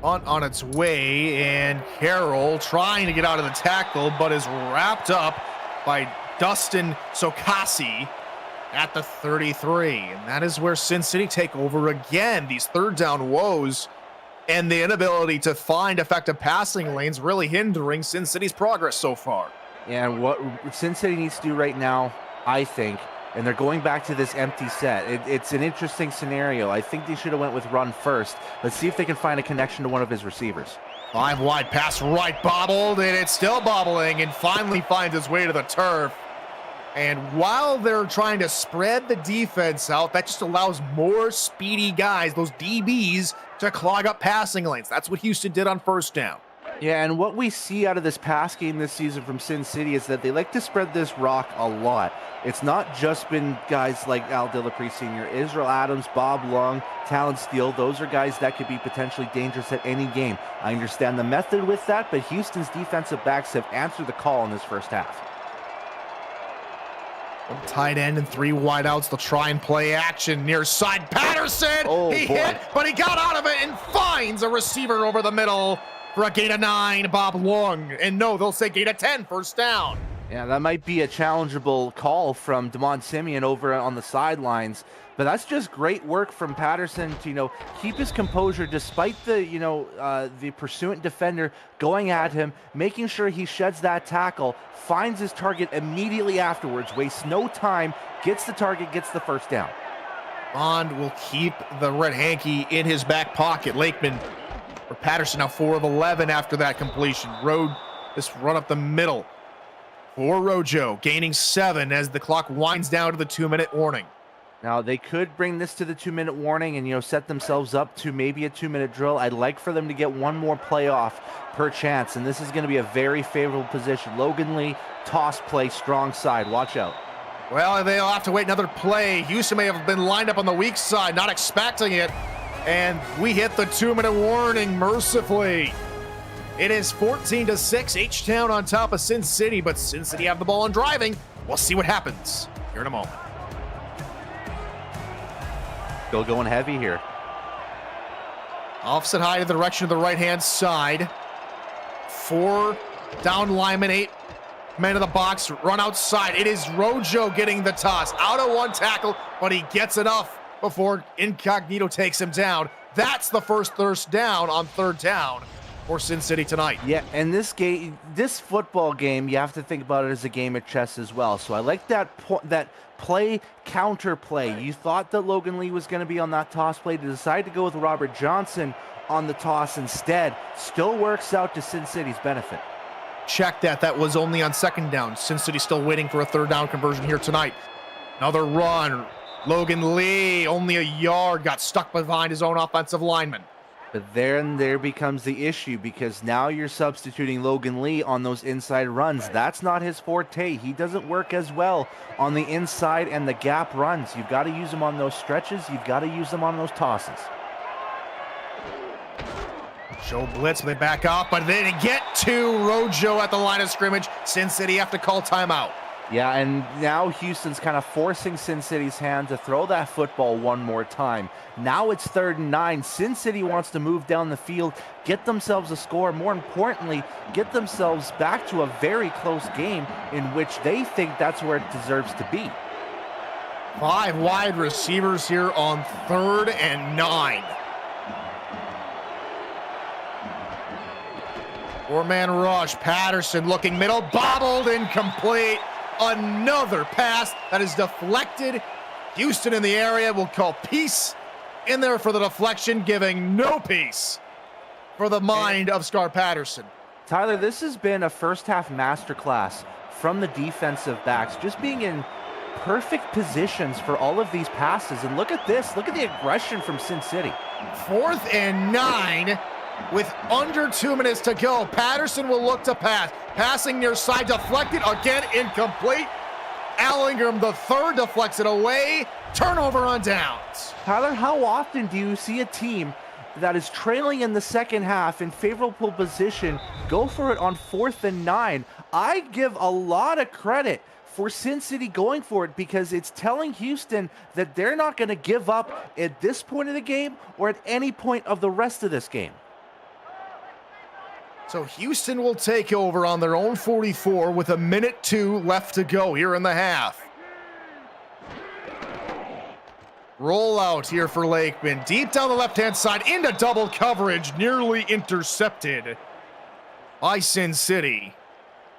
On its way, and Carroll trying to get out of the tackle, but is wrapped up by Dustin Sokasi at the 33. And that is where Sin City take over again. These 3rd down woes and the inability to find effective passing lanes really hindering Sin City's progress so far. And what Sin City needs to do right now, I think, and they're going back to this empty set. It's an interesting scenario. I think they should have went with run first. Let's see if they can find a connection to one of his receivers. 5 wide pass right, bobbled, and it's still bobbling, and finally finds its way to the turf. And while they're trying to spread the defense out, that just allows more speedy guys, those DBs, to clog up passing lanes. That's what Houston did on first down. Yeah, and what we see out of this pass game this season from Sin City is that they like to spread this rock a lot. It's not just been guys like Al Dillapre Sr., Israel Adams, Bob Long, Talon Steele. Those are guys that could be potentially dangerous at any game. I understand the method with that, but Houston's defensive backs have answered the call in this first half. One tight end and 3 wideouts. They'll try and play action near side. Patterson, he hit, but he got out of it and finds a receiver over the middle for a gain of 9, Bob Long. And no, they'll say gain of 10, first down. Yeah, that might be a challengeable call from Damon Simeon over on the sidelines, but that's just great work from Patterson to, keep his composure despite the, the pursuant defender going at him, making sure he sheds that tackle, finds his target immediately afterwards, wastes no time, gets the target, gets the first down. Bond will keep the red hanky in his back pocket. Lakeman or Patterson now 4 of 11 after that completion. Rode this run up the middle for Rojo, gaining 7 as the clock winds down to the 2-minute warning. Now, they could bring this to the 2-minute warning and, set themselves up to maybe a 2-minute drill. I'd like for them to get one more play off per chance, and this is going to be a very favorable position. Logan Lee, toss play, strong side. Watch out. Well, they'll have to wait another play. Houston may have been lined up on the weak side, not expecting it, and we hit the 2-minute warning mercifully. It is 14-6, H-Town on top of Sin City, but Sin City have the ball and driving. We'll see what happens here in a moment. Still going heavy here. Offset high to the direction of the right-hand side. 4 down linemen, 8 men in the box, run outside. It is Rojo getting the toss. Out of 1 tackle, but he gets enough before Incognito takes him down. That's the first down on 3rd down for Sin City tonight. Yeah, and this football game, you have to think about it as a game of chess as well. So I like that play, counter play. You thought that Logan Lee was going to be on that toss play to decide to go with Robert Johnson on the toss instead. Still works out to Sin City's benefit. Check that. That was only on 2nd down. Sin City still waiting for a 3rd down conversion here tonight. Another run. Logan Lee, only a yard, got stuck behind his own offensive lineman. But then there becomes the issue, because now you're substituting Logan Lee on those inside runs. That's not his forte. He doesn't work as well on the inside and the gap runs. You've got to use him on those stretches. You've got to use them on those tosses. Show blitz, they back up, but they get to Rojo at the line of scrimmage. Sin City have to call timeout. Yeah, and now Houston's kind of forcing Sin City's hand to throw that football one more time. Now it's 3rd and 9. Sin City wants to move down the field, get themselves a score. More importantly, get themselves back to a very close game in which they think that's where it deserves to be. 5 wide receivers here on 3rd and 9. 4-man rush. Patterson looking middle, bobbled, incomplete. Another pass that is deflected. Houston in the area will call peace in there for the deflection, giving no peace for the mind of Scar Patterson. Tyler, this has been a first half masterclass from the defensive backs, just being in perfect positions for all of these passes. And look at this. Look at the aggression from Sin City. 4th and 9 with under 2 minutes to go. Patterson will look to pass. Passing near side, deflected, again incomplete. Al Ingram, the 3rd, deflects it away. Turnover on downs. Tyler, how often do you see a team that is trailing in the second half in favorable position go for it on 4th and 9? I give a lot of credit for Sin City going for it, because it's telling Houston that they're not going to give up at this point of the game or at any point of the rest of this game. So Houston will take over on their own 44 with 1:02 left to go here in the half. Roll out here for Lakeman. Deep down the left-hand side into double coverage. Nearly intercepted by Sin City.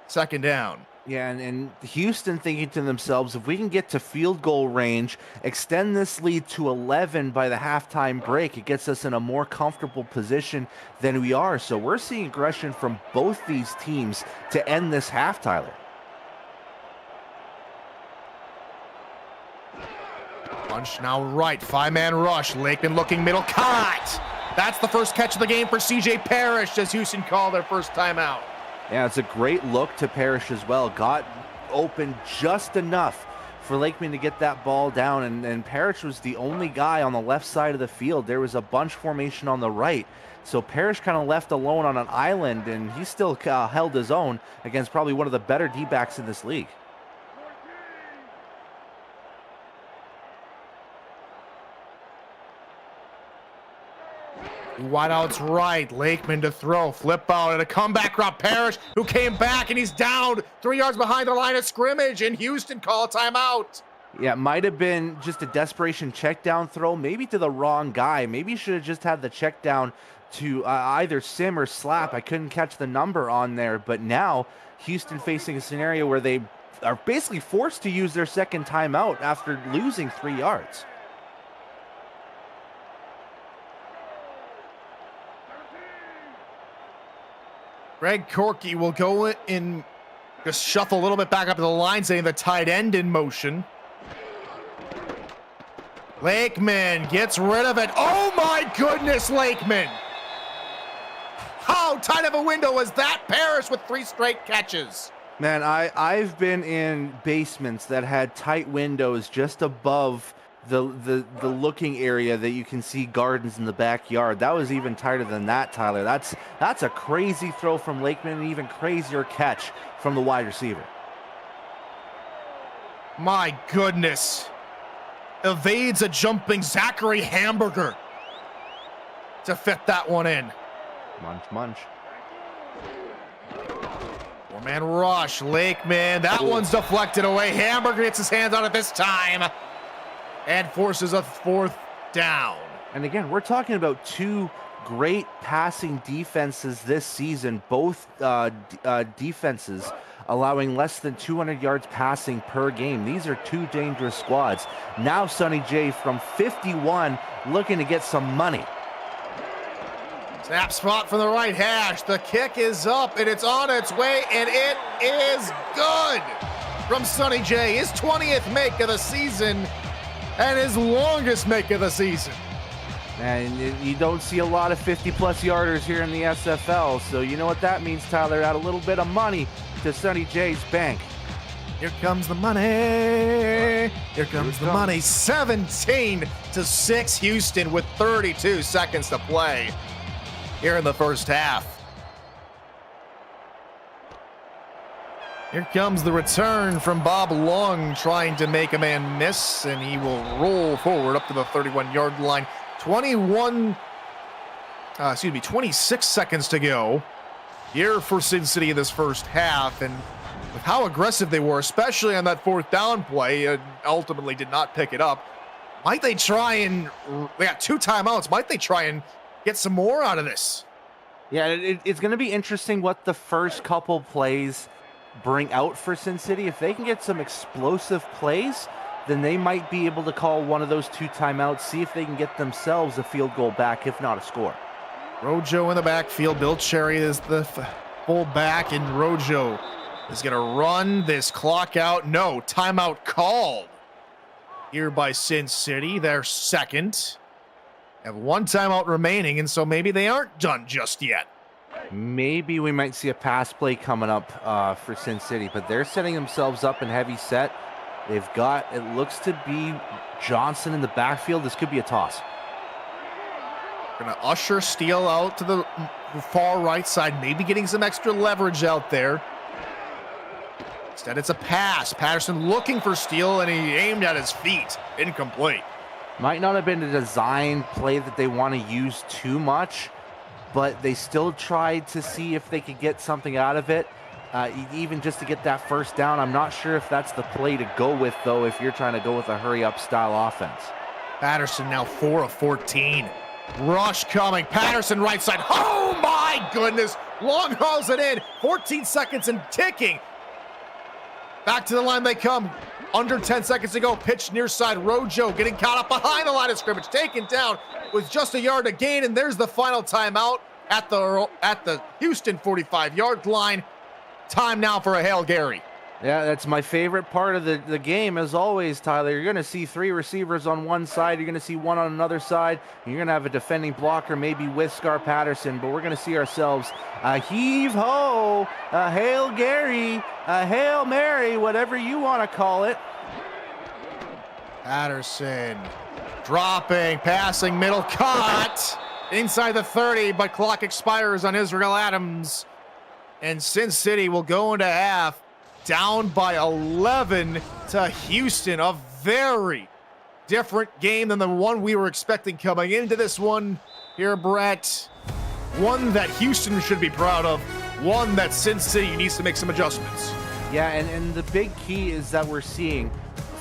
Second down. Yeah, and Houston thinking to themselves, if we can get to field goal range, extend this lead to 11 by the halftime break, it gets us in a more comfortable position than we are. So we're seeing aggression from both these teams to end this half, Tyler. Bunch now right, 5-man rush. Lakeman looking middle, caught. That's the first catch of the game for CJ Parrish as Houston called their first timeout. Yeah, it's a great look to Parrish as well. Got open just enough for Lakeman to get that ball down, and Parrish was the only guy on the left side of the field. There was a bunch formation on the right. So Parrish kind of left alone on an island, and he still held his own against probably one of the better D-backs in this league. Wideouts right, Lakeman to throw, flip out, and a comeback route. Parrish, who came back, and he's down 3 yards behind the line of scrimmage, and Houston call a timeout. Yeah, it might have been just a desperation check down throw, maybe to the wrong guy. Maybe should have just had the check down to either Sim or Slap. I couldn't catch the number on there, but now Houston facing a scenario where they are basically forced to use their second timeout after losing 3 yards. Greg Corky will go in, just shuffle a little bit back up to the line, saying the tight end in motion. Lakeman gets rid of it. Oh my goodness, Lakeman! How tight of a window was that? Parrish with 3 straight catches. Man, I've been in basements that had tight windows just above the looking area that you can see gardens in the backyard. That was even tighter than that, Tyler. That's a crazy throw from Lakeman, and even crazier catch from the wide receiver. My goodness. Evades a jumping Zachary Hamburger to fit that one in. Munch, munch. 4-man rush. Lakeman. That one's deflected away. Hamburger gets his hands on it this time and forces a 4th down. And again, we're talking about 2 great passing defenses this season. Both defenses allowing less than 200 yards passing per game. These are 2 dangerous squads. Now Sonny J from 51 looking to get some money. Snap spot from the right hash. The kick is up and it's on its way, and it is good from Sonny J. His 20th make of the season and his longest make of the season. And you don't see a lot of 50-plus yarders here in the SFL, so you know what that means, Tyler. Add a little bit of money to Sonny J's bank. Here comes the money. Here comes the money. 17-6 Houston with 32 seconds to play here in the first half. Here comes the return from Bob Long, trying to make a man miss, and he will roll forward up to the 31-yard line. 26 seconds to go here for Sin City in this first half, and with how aggressive they were, especially on that 4th down play, ultimately did not pick it up. Might they try and, they got 2 timeouts, might they try and get some more out of this? Yeah, it's going to be interesting what the first couple plays bring out for Sin City. If they can get some explosive plays, then they might be able to call one of those 2 timeouts, see if they can get themselves a field goal back, if not a score. Rojo in the backfield. Bill Cherry is the full back, and Rojo is going to run this clock out. No, timeout called here by Sin City. Their second. Have 1 timeout remaining, and so maybe they aren't done just yet. Maybe we might see a pass play coming up for Sin City, but they're setting themselves up in heavy set. They've got, it looks to be Johnson in the backfield. This could be a toss. Gonna usher Steele out to the far right side, maybe getting some extra leverage out there. Instead, it's a pass. Patterson looking for Steele, and he aimed at his feet. Incomplete. Might not have been a design play that they want to use too much, but they still tried to see if they could get something out of it, even just to get that first down. I'm not sure if that's the play to go with, though, if you're trying to go with a hurry-up style offense. Patterson now 4 of 14. Rush coming. Patterson right side. Oh my goodness. Long hauls it in. 14 seconds and ticking. Back to the line they come. Under 10 seconds to go. Pitch near side. Rojo getting caught up behind the line of scrimmage. Taken down with just a yard to gain. And there's the final timeout at the Houston 45-yard line. Time now for a Hail Gary. Yeah, that's my favorite part of the game, as always, Tyler. You're going to see 3 receivers on one side. You're going to see one on another side. You're going to have a defending blocker, maybe with Scar Patterson. But we're going to see ourselves a heave-ho, a Hail Gary, a Hail Mary, whatever you want to call it. Patterson dropping, passing, middle cut. Inside the 30, but clock expires on Israel Adams. And Sin City will go into half. Down by 11 to Houston. A very different game than the one we were expecting coming into this one here, Brett. One that Houston should be proud of. One that Sin City needs to make some adjustments. Yeah, and the big key is that we're seeing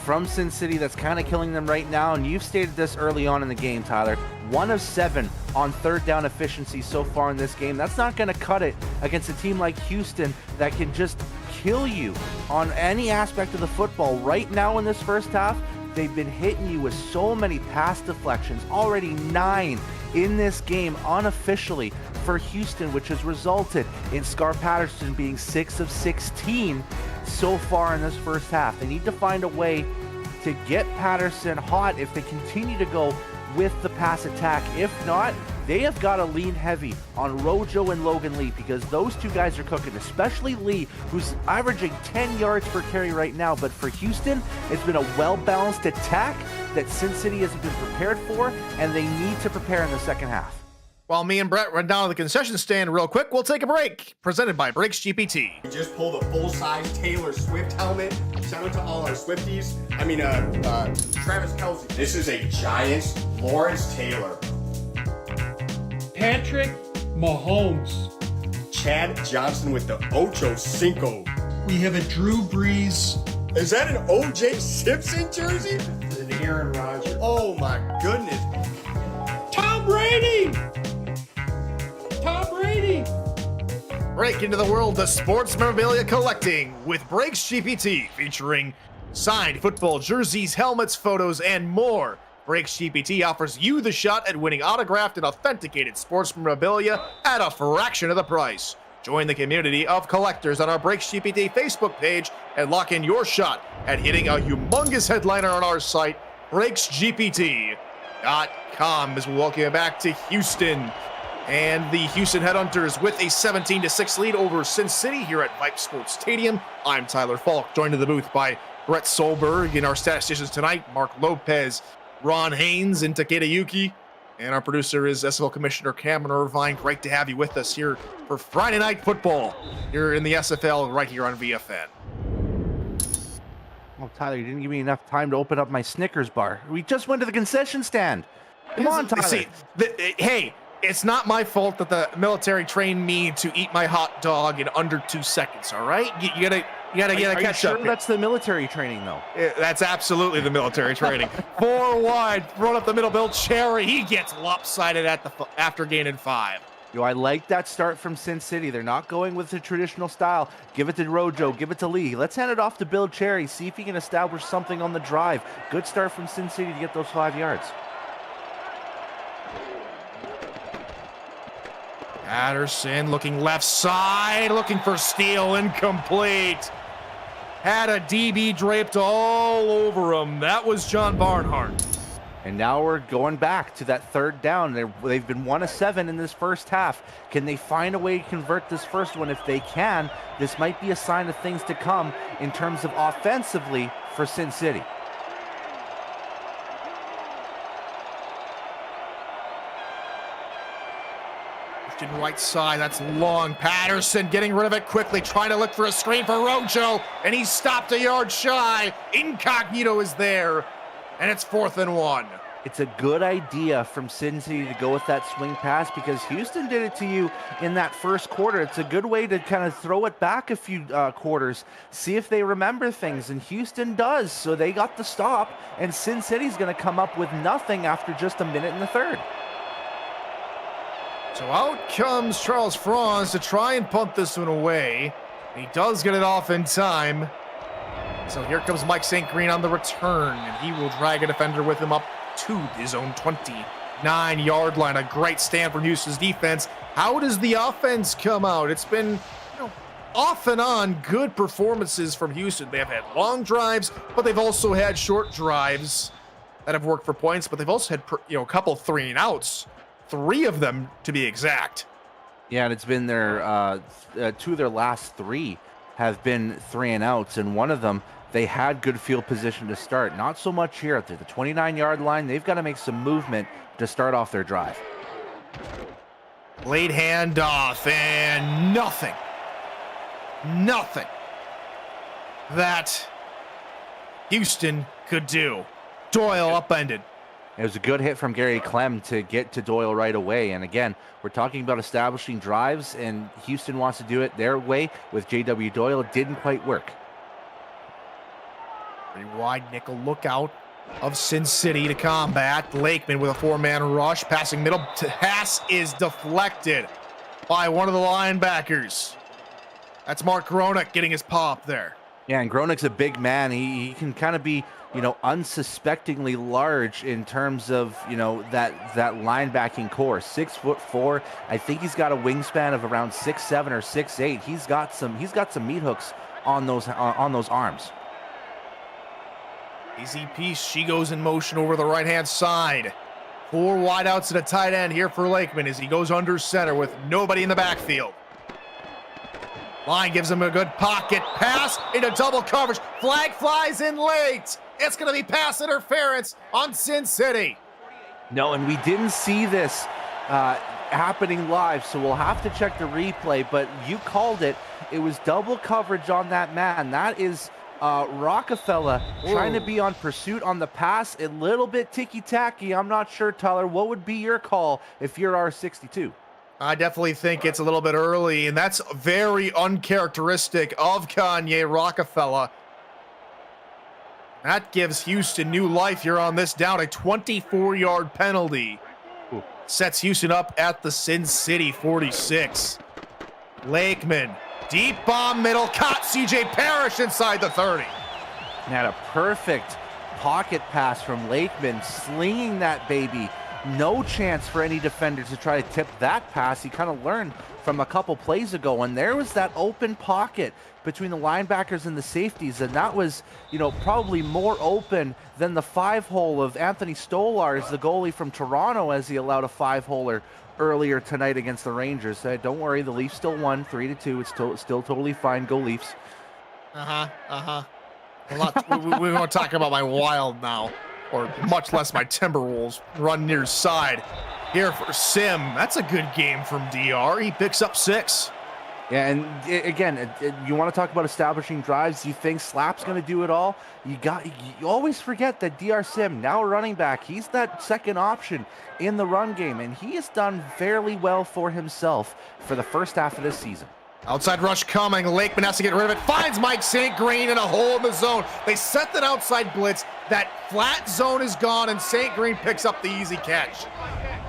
from Sin City that's kind of killing them right now, and you've stated this early on in the game, Tyler. 1 of 7 on third down efficiency so far in this game. That's not going to cut it against a team like Houston that can just kill you on any aspect of the football. Right now in this first half, they've been hitting you with so many pass deflections, already 9 in this game unofficially for Houston, which has resulted in Scar Patterson being 6 of 16 so far in this first half. They need to find a way to get Patterson hot if they continue to go with the pass attack. If not, they have got to lean heavy on Rojo and Logan Lee, because those two guys are cooking, especially Lee, who's averaging 10 yards per carry right now. But for Houston, it's been a well-balanced attack that Sin City hasn't been prepared for, and they need to prepare in the second half. While me and Brett run down to the concession stand real quick, we'll take a break. Presented by Brakes GPT. We just pulled a full-size Taylor Swift helmet. Shout out to all our Swifties. Travis Kelce. This is a Giants Lawrence Taylor. Patrick Mahomes. Chad Johnson with the Ocho Cinco. We have a Drew Brees. Is that an O.J. Simpson jersey? It's an Aaron Rodgers. Oh my goodness. Tom Brady. Tom Brady. Break into the world of sports memorabilia collecting with Brakes GPT, featuring signed football jerseys, helmets, photos, and more. Brakes GPT offers you the shot at winning autographed and authenticated sports memorabilia at a fraction of the price. Join the community of collectors on our Brakes GPT Facebook page and lock in your shot at hitting a humongous headliner on our site, BrakesGPT.com, as we welcome you back to Houston. And the Houston Headhunters with a 17-6 lead over Sin City here at Vipe Sports Stadium. I'm Tyler Falk, joined in the booth by Brett Solberg, and our statisticians tonight, Mark Lopez, Ron Haynes, and Takeda Yuki. And our producer is SFL Commissioner Cameron Irvine. Great to have you with us here for Friday Night Football here in the SFL right here on VFN. Oh, Tyler, you didn't give me enough time to open up my Snickers bar. We just went to the concession stand. Come on, Tyler. See, hey, it's not my fault that the military trained me to eat my hot dog in under 2 seconds, all right? You gotta catch up. Sure that's the military training, though? That's absolutely the military training. 4 wide, thrown up the middle, Bill Cherry. He gets lopsided after gaining 5. I like that start from Sin City. They're not going with the traditional style. Give it to Rojo, give it to Lee. Let's hand it off to Bill Cherry, see if he can establish something on the drive. Good start from Sin City to get those 5 yards. Patterson looking left side, looking for steal, incomplete. Had a DB draped all over him. That was John Barnhart. And now we're going back to that third down. They've been 1 of 7 in this first half. Can they find a way to convert this first one? If they can, this might be a sign of things to come in terms of offensively for Sin City. Right side, that's long. Patterson getting rid of it quickly, trying to look for a screen for Rojo, and he's stopped a yard shy. Incognito is there, and it's 4th and 1. it's a good idea from Sin City to go with that swing pass because Houston did it to you in that first quarter. It's a good way to kind of throw it back a few quarters, see if they remember things, and Houston does. So they got the stop, and Sin City's going to come up with nothing after just a minute in the third. So out comes Charles Franz to try and punt this one away. He does get it off in time. So here comes Mike St. Green on the return, and he will drag a defender with him up to his own 29-yard line. A great stand from Houston's defense. How does the offense come out? It's been off and on good performances from Houston. They have had long drives, but they've also had short drives that have worked for points, but they've also had a couple 3-and-outs. 3 of them to be exact. Yeah, and it's been their 2 of their last 3 have been 3-and-outs, and one of them they had good field position to start. Not so much here at the 29-yard line. They've got to make some movement to start off their drive. Late handoff, and nothing that Houston could do. Doyle upended. It was a good hit from Gary Clem to get to Doyle right away. And again, we're talking about establishing drives, and Houston wants to do it their way with J.W. Doyle. It didn't quite work. Pretty wide nickel lookout of Sin City to combat. Lakeman with a 4-man rush. Passing middle. Pass is deflected by one of the linebackers. That's Mark Gronick getting his pop there. Yeah, and Gronick's a big man. He can kind of be, unsuspectingly large in terms of, that linebacking core. 6'4". I think he's got a wingspan of around 6'7" or 6'8". He's got some meat hooks on those arms. Easy piece. She goes in motion over the right-hand side. 4 wideouts and a tight end here for Lakeman as he goes under center with nobody in the backfield. Line gives him a good pocket pass into double coverage. Flag flies in late. It's going to be pass interference on Sin City. No, and we didn't see this happening live, so we'll have to check the replay, but you called it. It was double coverage on that man. That is Rockefeller trying to be on pursuit on the pass. A little bit ticky-tacky. I'm not sure, Tyler. What would be your call if you're R62? I definitely think it's a little bit early, and that's very uncharacteristic of Kanye Rockefeller. That gives Houston new life here on this down. A 24-yard penalty sets Houston up at the Sin City 46. Lakeman, deep bomb middle, caught C.J. Parrish inside the 30. And had a perfect pocket pass from Lakeman, slinging that baby. No chance for any defender to try to tip that pass. He kind of learned from a couple plays ago, and there was that open pocket between the linebackers and the safeties, and that was, probably more open than the 5-hole of Anthony Stolars, the goalie from Toronto, as he allowed a 5-holer earlier tonight against the Rangers. Don't worry, the Leafs still won 3-2. It's still totally fine. Go Leafs. We won't talk about my Wild now, or much less my Timberwolves. Run near side here for Sim. That's a good game from DR. He picks up 6. Yeah, and again, you want to talk about establishing drives. You think Slap's going to do it all? You always forget that DR Sim, now a running back, he's that second option in the run game, and he has done fairly well for himself for the first half of this season. Outside rush coming. Lakeman has to get rid of it. Finds Mike St. Green in a hole in the zone. They set that outside blitz. That flat zone is gone, and St. Green picks up the easy catch.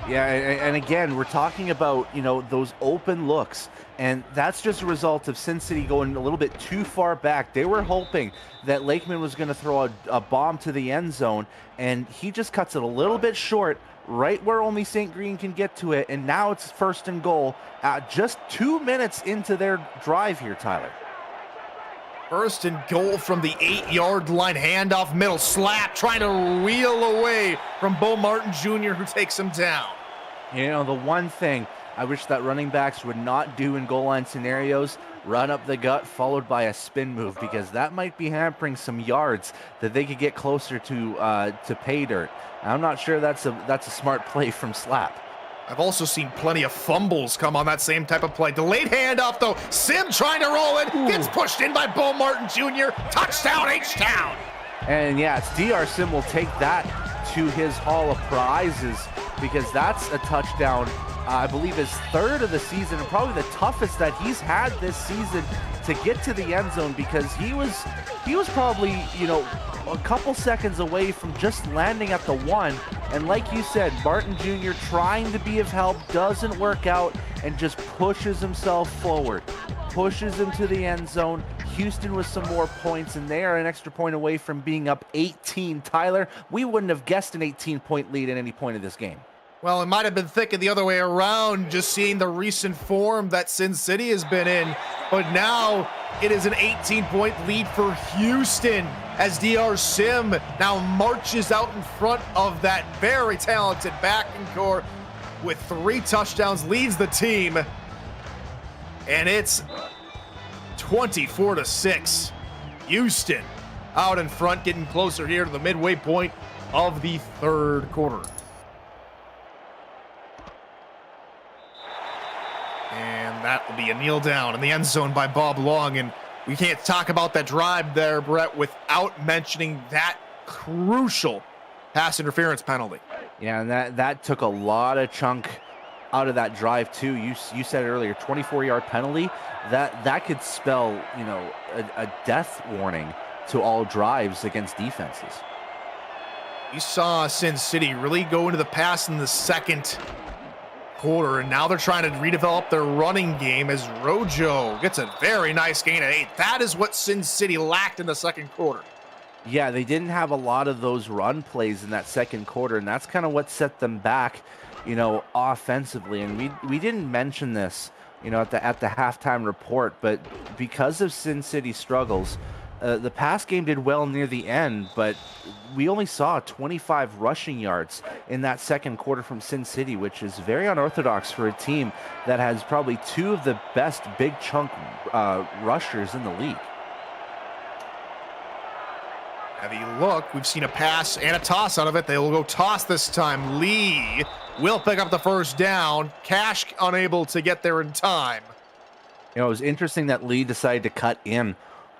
Yeah, and again, we're talking about, those open looks, and that's just a result of Sin City going a little bit too far back. They were hoping that Lakeman was going to throw a bomb to the end zone, and he just cuts it a little bit short, right where only St. Green can get to it, and now it's 1st and goal just 2 minutes into their drive here, Tyler. 1st and goal from the 8-yard line. Handoff middle. Slap trying to wheel away from Bo Martin Jr., who takes him down. The one thing I wish that running backs would not do in goal line scenarios, run up the gut followed by a spin move, because that might be hampering some yards that they could get closer to pay dirt. I'm not sure that's a smart play from Slap. I've also seen plenty of fumbles come on that same type of play. Delayed handoff, though. Sim trying to roll it. Gets pushed in by Bo Martin Jr. Touchdown, H-Town. And yeah, it's DR Sim will take that to his Hall of Prizes, because that's a touchdown, I believe his third of the season, and probably the toughest that he's had this season to get to the end zone, because he was probably, you know, a couple seconds away from just landing at the one. And like you said, Martin Jr. trying to be of help, doesn't work out, and just pushes himself forward, pushes him to the end zone. Houston with some more points, and they are an extra point away from being up 18. Tyler, we wouldn't have guessed an 18-point lead at any point of this game. Well, it might have been thinking the other way around, just seeing the recent form that Sin City has been in. But now it is an 18-point lead for Houston as DR Sim now marches out in front of that very talented backing core with 3 touchdowns, leads the team. And it's 24-6. Houston out in front, getting closer here to the midway point of the third quarter. And that will be a kneel down in the end zone by Bob Long. And we can't talk about that drive there, Brett, without mentioning that crucial pass interference penalty. Yeah, and that took a lot of chunk out of that drive too. You said it earlier, 24-yard penalty. That could spell, you know, a death warning to all drives against defenses. You saw Sin City really go into the pass in the second quarter, and now they're trying to redevelop their running game as Rojo gets a very nice gain of 8. That is what Sin City lacked in the second quarter. Yeah, they didn't have a lot of those run plays in that second quarter, and that's kind of what set them back, you know, offensively. And we didn't mention this, you know, at the halftime report, but because of Sin City's struggles, the pass game did well near the end, but we only saw 25 rushing yards in that second quarter from Sin City, which is very unorthodox for a team that has probably 2 of the best big chunk rushers in the league. Heavy look. We've seen a pass and a toss out of it. They will go toss this time. Lee will pick up the first down. Cash unable to get there in time. You know, it was interesting that Lee decided to cut in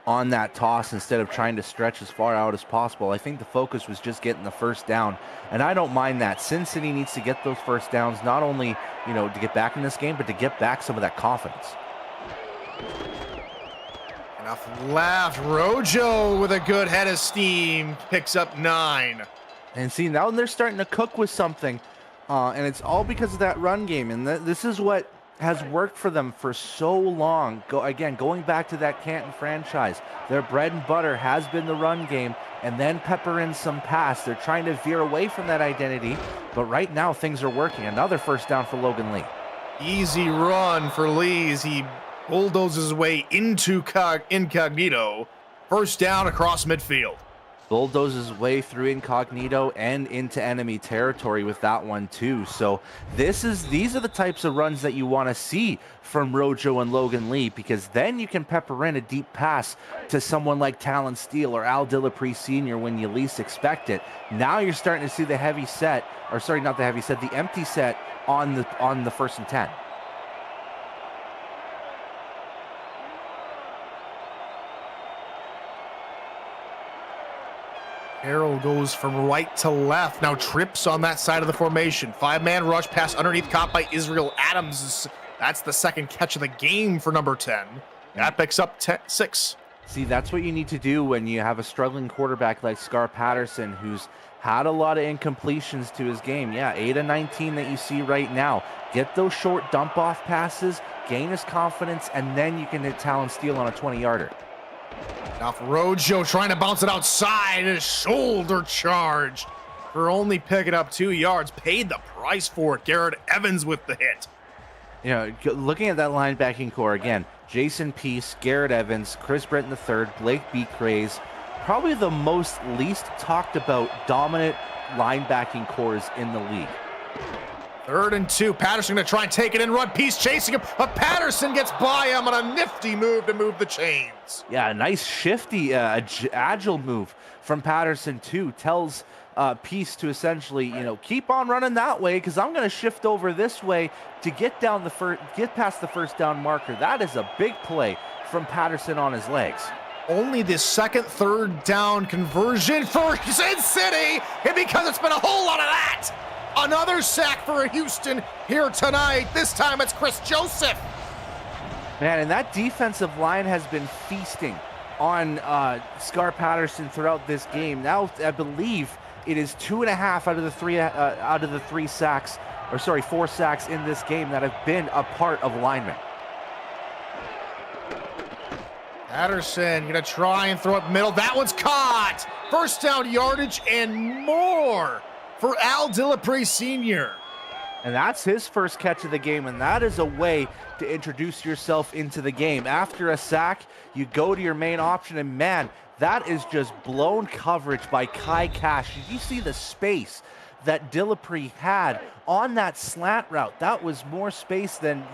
on that toss instead of trying to stretch as far out as possible. I think the focus was just getting the first down, and I don't mind that. Sin City needs to get those first downs, not only, you know, to get back in this game, but to get back some of that confidence. Enough left. Rojo with a good head of steam picks up 9. And see, now they're starting to cook with something, and it's all because of that run game, and this is what has worked for them for so long. Going back to that Canton franchise, their bread and butter has been the run game, and then pepper in some pass. They're trying to veer away from that identity, but right now things are working. Another first down for Logan Lee. Easy run for Lee as he bulldozes his way into incognito. First down across midfield. Bulldozes his way through incognito and into enemy territory with that one too. So these are the types of runs that you want to see from Rojo and Logan Lee, because then you can pepper in a deep pass to someone like Talon Steele or Al Dillapre Sr. when you least expect it. Now you're starting to see the heavy set, or sorry, not the heavy set, the empty set on the 1st and 10. Arrow goes from right to left. Now trips on that side of the formation. 5-man rush pass underneath, caught by Israel Adams. That's the second catch of the game for number 10. That picks up 6. See, that's what you need to do when you have a struggling quarterback like Scar Patterson, who's had a lot of incompletions to his game. Yeah, 8 of 19 that you see right now. Get those short dump-off passes, gain his confidence, and then you can hit Talon Steele on a 20-yarder. Now for Rojo trying to bounce it outside, and a shoulder charge for only picking up 2 yards. Paid the price for it. Garrett Evans with the hit. You know, looking at that linebacking core again, Jason Peace, Garrett Evans, Chris Brenton III, Blake Beecraze, probably the least talked about dominant linebacking cores in the league. 3rd and 2. Patterson going to try and take it and run. Peace chasing him, but Patterson gets by him on a nifty move to move the chains. Yeah, a nice shifty, agile move from Patterson too. Tells Peace to essentially, you know, keep on running that way because I'm going to shift over this way to get past the first down marker. That is a big play from Patterson on his legs. Only the second third down conversion for Sin City, and because it's been a whole lot of that. Another sack for Houston here tonight. This time it's Chris Joseph. Man, and that defensive line has been feasting on Scar Patterson throughout this game. Now, I believe it is 2.5 out of the 3 sacks, or sorry, 4 sacks in this game that have been a part of linemen. Patterson gonna try and throw it middle. That one's caught. First down yardage and more for Al Dillapre Sr. And that's his first catch of the game, and that is a way to introduce yourself into the game. After a sack, you go to your main option, and man, that is just blown coverage by Kai Cash. Did you see the space that Dillapre had on that slant route? That was more space than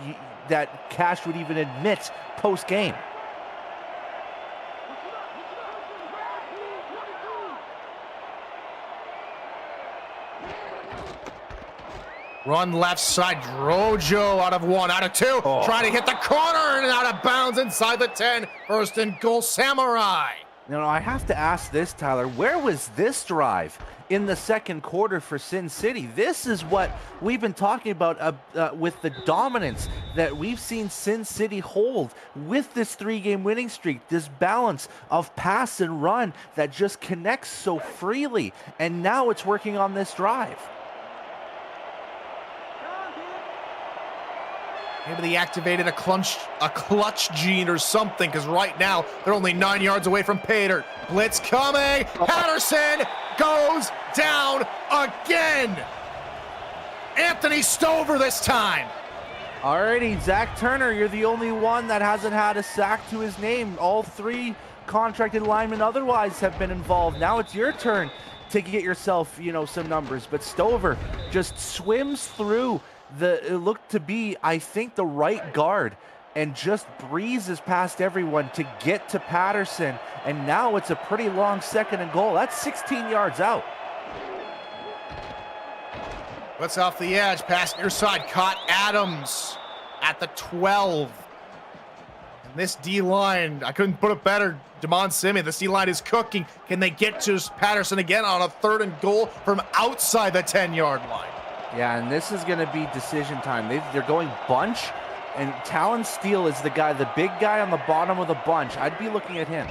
that Cash would even admit post-game. Run left side, Drojo out of 1, out of 2, trying to hit the corner and out of bounds inside the 10. First and goal, Samurai. You know, I have to ask this, Tyler, where was this drive in the second quarter for Sin City? This is what we've been talking about with the dominance that we've seen Sin City hold with this 3-game winning streak, this balance of pass and run that just connects so freely, and now it's working on this drive. Maybe they activated a clutch gene or something, because right now they're only 9 yards away from pay dirt. Blitz coming. Patterson goes down again. Anthony Stover this time. Alrighty, Zach Turner, you're the only one that hasn't had a sack to his name. All 3 contracted linemen otherwise have been involved. Now it's your turn to get yourself, some numbers. But Stover just swims through it looked to be, I think, the right guard, and just breezes past everyone to get to Patterson, and now it's a pretty long second and goal. That's 16 yards out. What's off the edge, pass near side, caught Adams at the 12. And this D-line, I couldn't put it better, Damon Simeon, this D-line is cooking. Can they get to Patterson again on a 3rd and goal from outside the 10-yard line? Yeah, and this is going to be decision time. They're going bunch, and Talon Steele is the big guy on the bottom of the bunch. I'd be looking at him.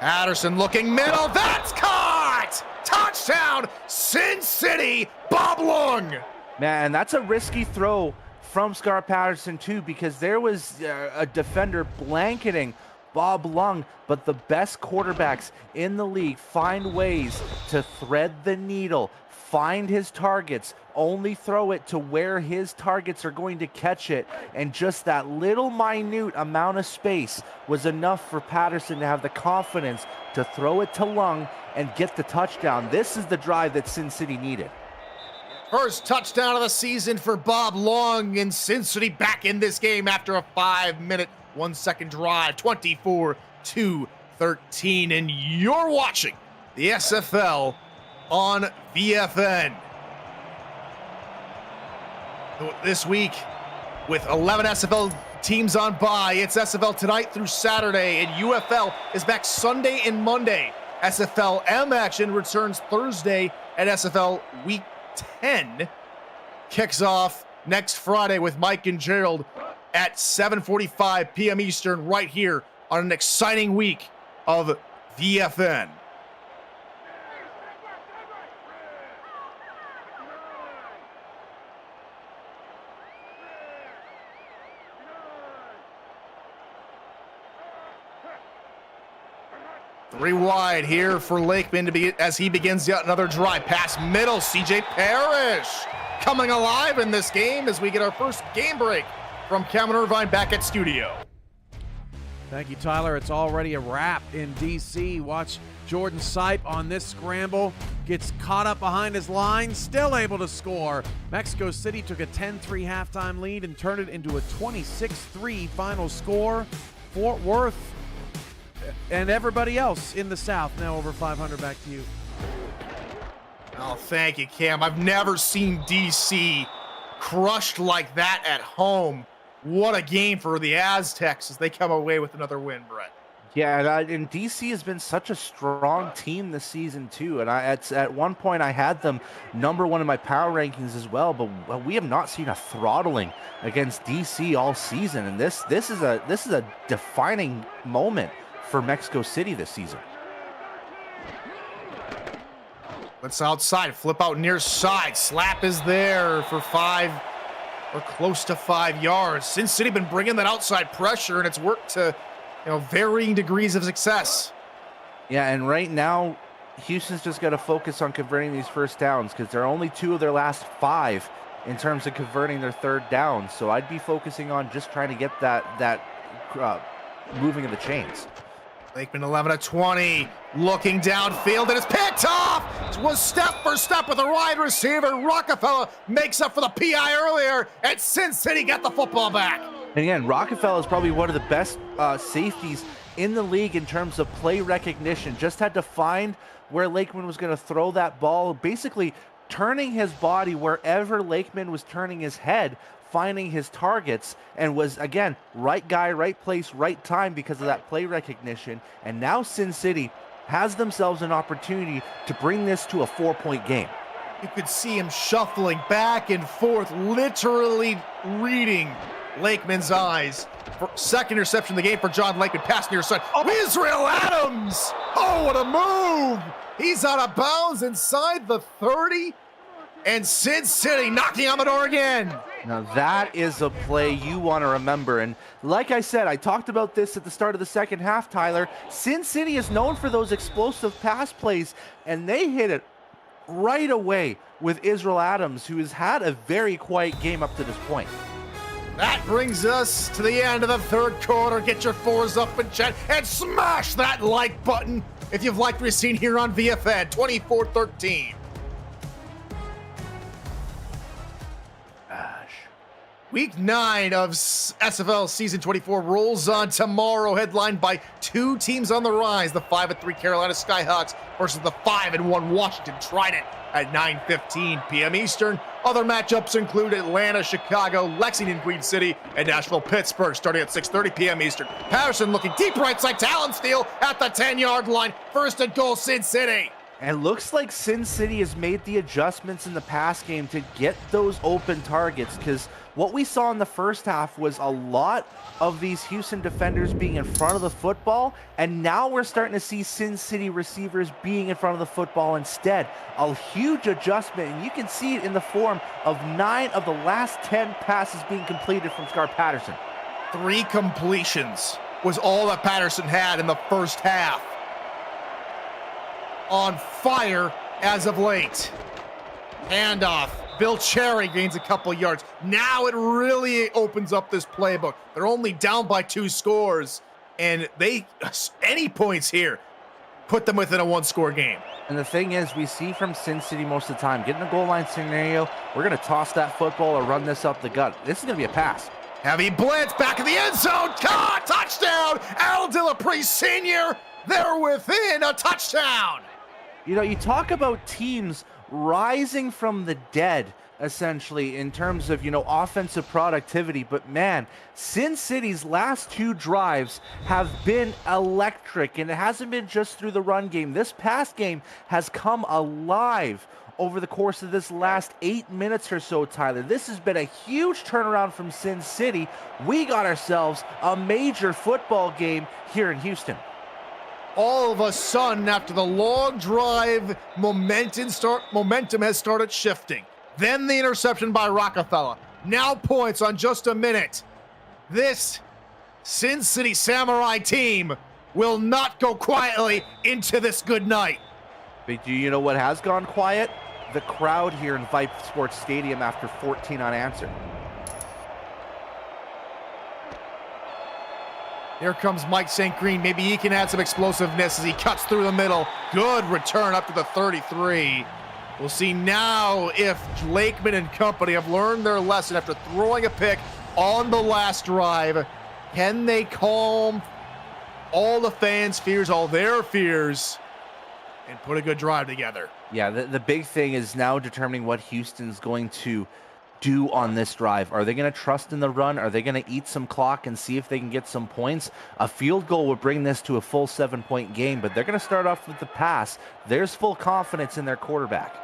Patterson looking middle. That's caught! Touchdown, Sin City, Bob Lung! Man, that's a risky throw from Scar Patterson, too, because there was a defender blanketing Bob Lung, but the best quarterbacks in the league find ways to thread the needle, find his targets, only throw it to where his targets are going to catch it, and just that little minute amount of space was enough for Patterson to have the confidence to throw it to Lung and get the touchdown. This is the drive that Sin City needed. First touchdown of the season for Bob Long, and Sin City back in this game after a 5-minute, 1-second drive, 24-13, and you're watching the SFL on VFN. This week, with 11 SFL teams on bye, it's SFL tonight through Saturday, and UFL is back Sunday and Monday. SFL M action returns Thursday, and SFL Week 10 kicks off next Friday with Mike and Gerald at 7:45 p.m. Eastern, right here on an exciting week of VFN. Three wide here for Lakeman as he begins yet another drive. Pass middle, CJ Parrish coming alive in this game as we get our first game break from Cameron Irvine back at studio. Thank you, Tyler. It's already a wrap in DC. Watch Jordan Sipe on this scramble. Gets caught up behind his line, still able to score. Mexico City took a 10-3 halftime lead and turned it into a 26-3 final score. Fort Worth and everybody else in the South now over 500. Back to you. Oh, thank you, Cam. I've never seen DC crushed like that at home. What a game for the Aztecs as they come away with another win, Brett. Yeah, and DC has been such a strong team this season too. And at one point I had them #1 in my power rankings as well. But we have not seen a throttling against DC all season. And this is a defining moment for Mexico City this season. Let's outside, flip out near side. Slap is there for 5 or close to 5 yards. Sin City been bringing that outside pressure, and it's worked to, varying degrees of success. Yeah, and right now, Houston's just got to focus on converting these first downs because they're only 2 of their last 5 in terms of converting their third down. So I'd be focusing on just trying to get that moving of the chains. Lakeman 11 of 20, looking downfield, and it's picked off. It was step for step with the wide receiver. Rockefeller makes up for the PI earlier, and Sin City got the football back. And again, Rockefeller is probably one of the best safeties in the league in terms of play recognition. Just had to find where Lakeman was going to throw that ball, basically turning his body wherever Lakeman was turning his head, finding his targets, and was, again, right guy, right place, right time because of that play recognition. And now Sin City has themselves an opportunity to bring this to a 4-point game. You could see him shuffling back and forth, literally reading Lakeman's eyes. For second interception of the game for John Lakeman, pass near side. Israel Adams! Oh, what a move! He's out of bounds inside the 30, and Sin City knocking on the door again. Now that is a play you want to remember. And like I said, I talked about this at the start of the second half, Tyler. Sin City is known for those explosive pass plays, and they hit it right away with Israel Adams, who has had a very quiet game up to this point. That brings us to the end of the third quarter. Get your 4s up in chat and smash that like button if you've liked what you've seen here on VFN 24-13. Week 9 of SFL Season 24 rolls on tomorrow, headlined by 2 teams on the rise, the 5-3 Carolina Skyhawks versus the 5-1 Washington Trident at 9:15 p.m. Eastern. Other matchups include Atlanta, Chicago, Lexington, Queen City, and Nashville, Pittsburgh, starting at 6:30 p.m. Eastern. Patterson looking deep right side, talent steal at the 10-yard line. First and goal, Sin City. And it looks like Sin City has made the adjustments in the pass game to get those open targets, because what we saw in the first half was a lot of these Houston defenders being in front of the football, and now we're starting to see Sin City receivers being in front of the football instead. A huge adjustment, and you can see it in the form of 9 of the last 10 passes being completed from Scar Patterson. 3 completions was all that Patterson had in the first half. On fire as of late. Handoff. Bill Cherry gains a couple yards. Now it really opens up this playbook. They're only down by 2 scores, and any points here put them within a 1-score game. And the thing is, we see from Sin City most of the time, get in a goal line scenario, we're going to toss that football or run this up the gut. This is going to be a pass. Heavy blitz, back in the end zone. Touchdown! Al Delapre Sr., they're within a touchdown. You know, you talk about teams rising from the dead, essentially, in terms of, offensive productivity. But man, Sin City's last 2 drives have been electric, and it hasn't been just through the run game. This pass game has come alive over the course of this last 8 minutes or so, Tyler. This has been a huge turnaround from Sin City. We got ourselves a major football game here in Houston. All of a sudden, after the long drive, momentum has started shifting. Then the interception by Rockefeller. Now points on just a minute. This Sin City Samurai team will not go quietly into this good night. But do you know what has gone quiet? The crowd here in Vipe Sports Stadium after 14 unanswered. Here comes Mike St. Green. Maybe he can add some explosiveness as he cuts through the middle. Good return up to the 33. We'll see now if Lakeman and company have learned their lesson after throwing a pick on the last drive. Can they calm all the fans' fears, all their fears, and put a good drive together? Yeah, the big thing is now determining what Houston's going to do on this drive? Are they going to trust in the run? Are they going to eat some clock and see if they can get some points? A field goal would bring this to a full 7-point game, but they're going to start off with the pass. There's full confidence in their quarterback.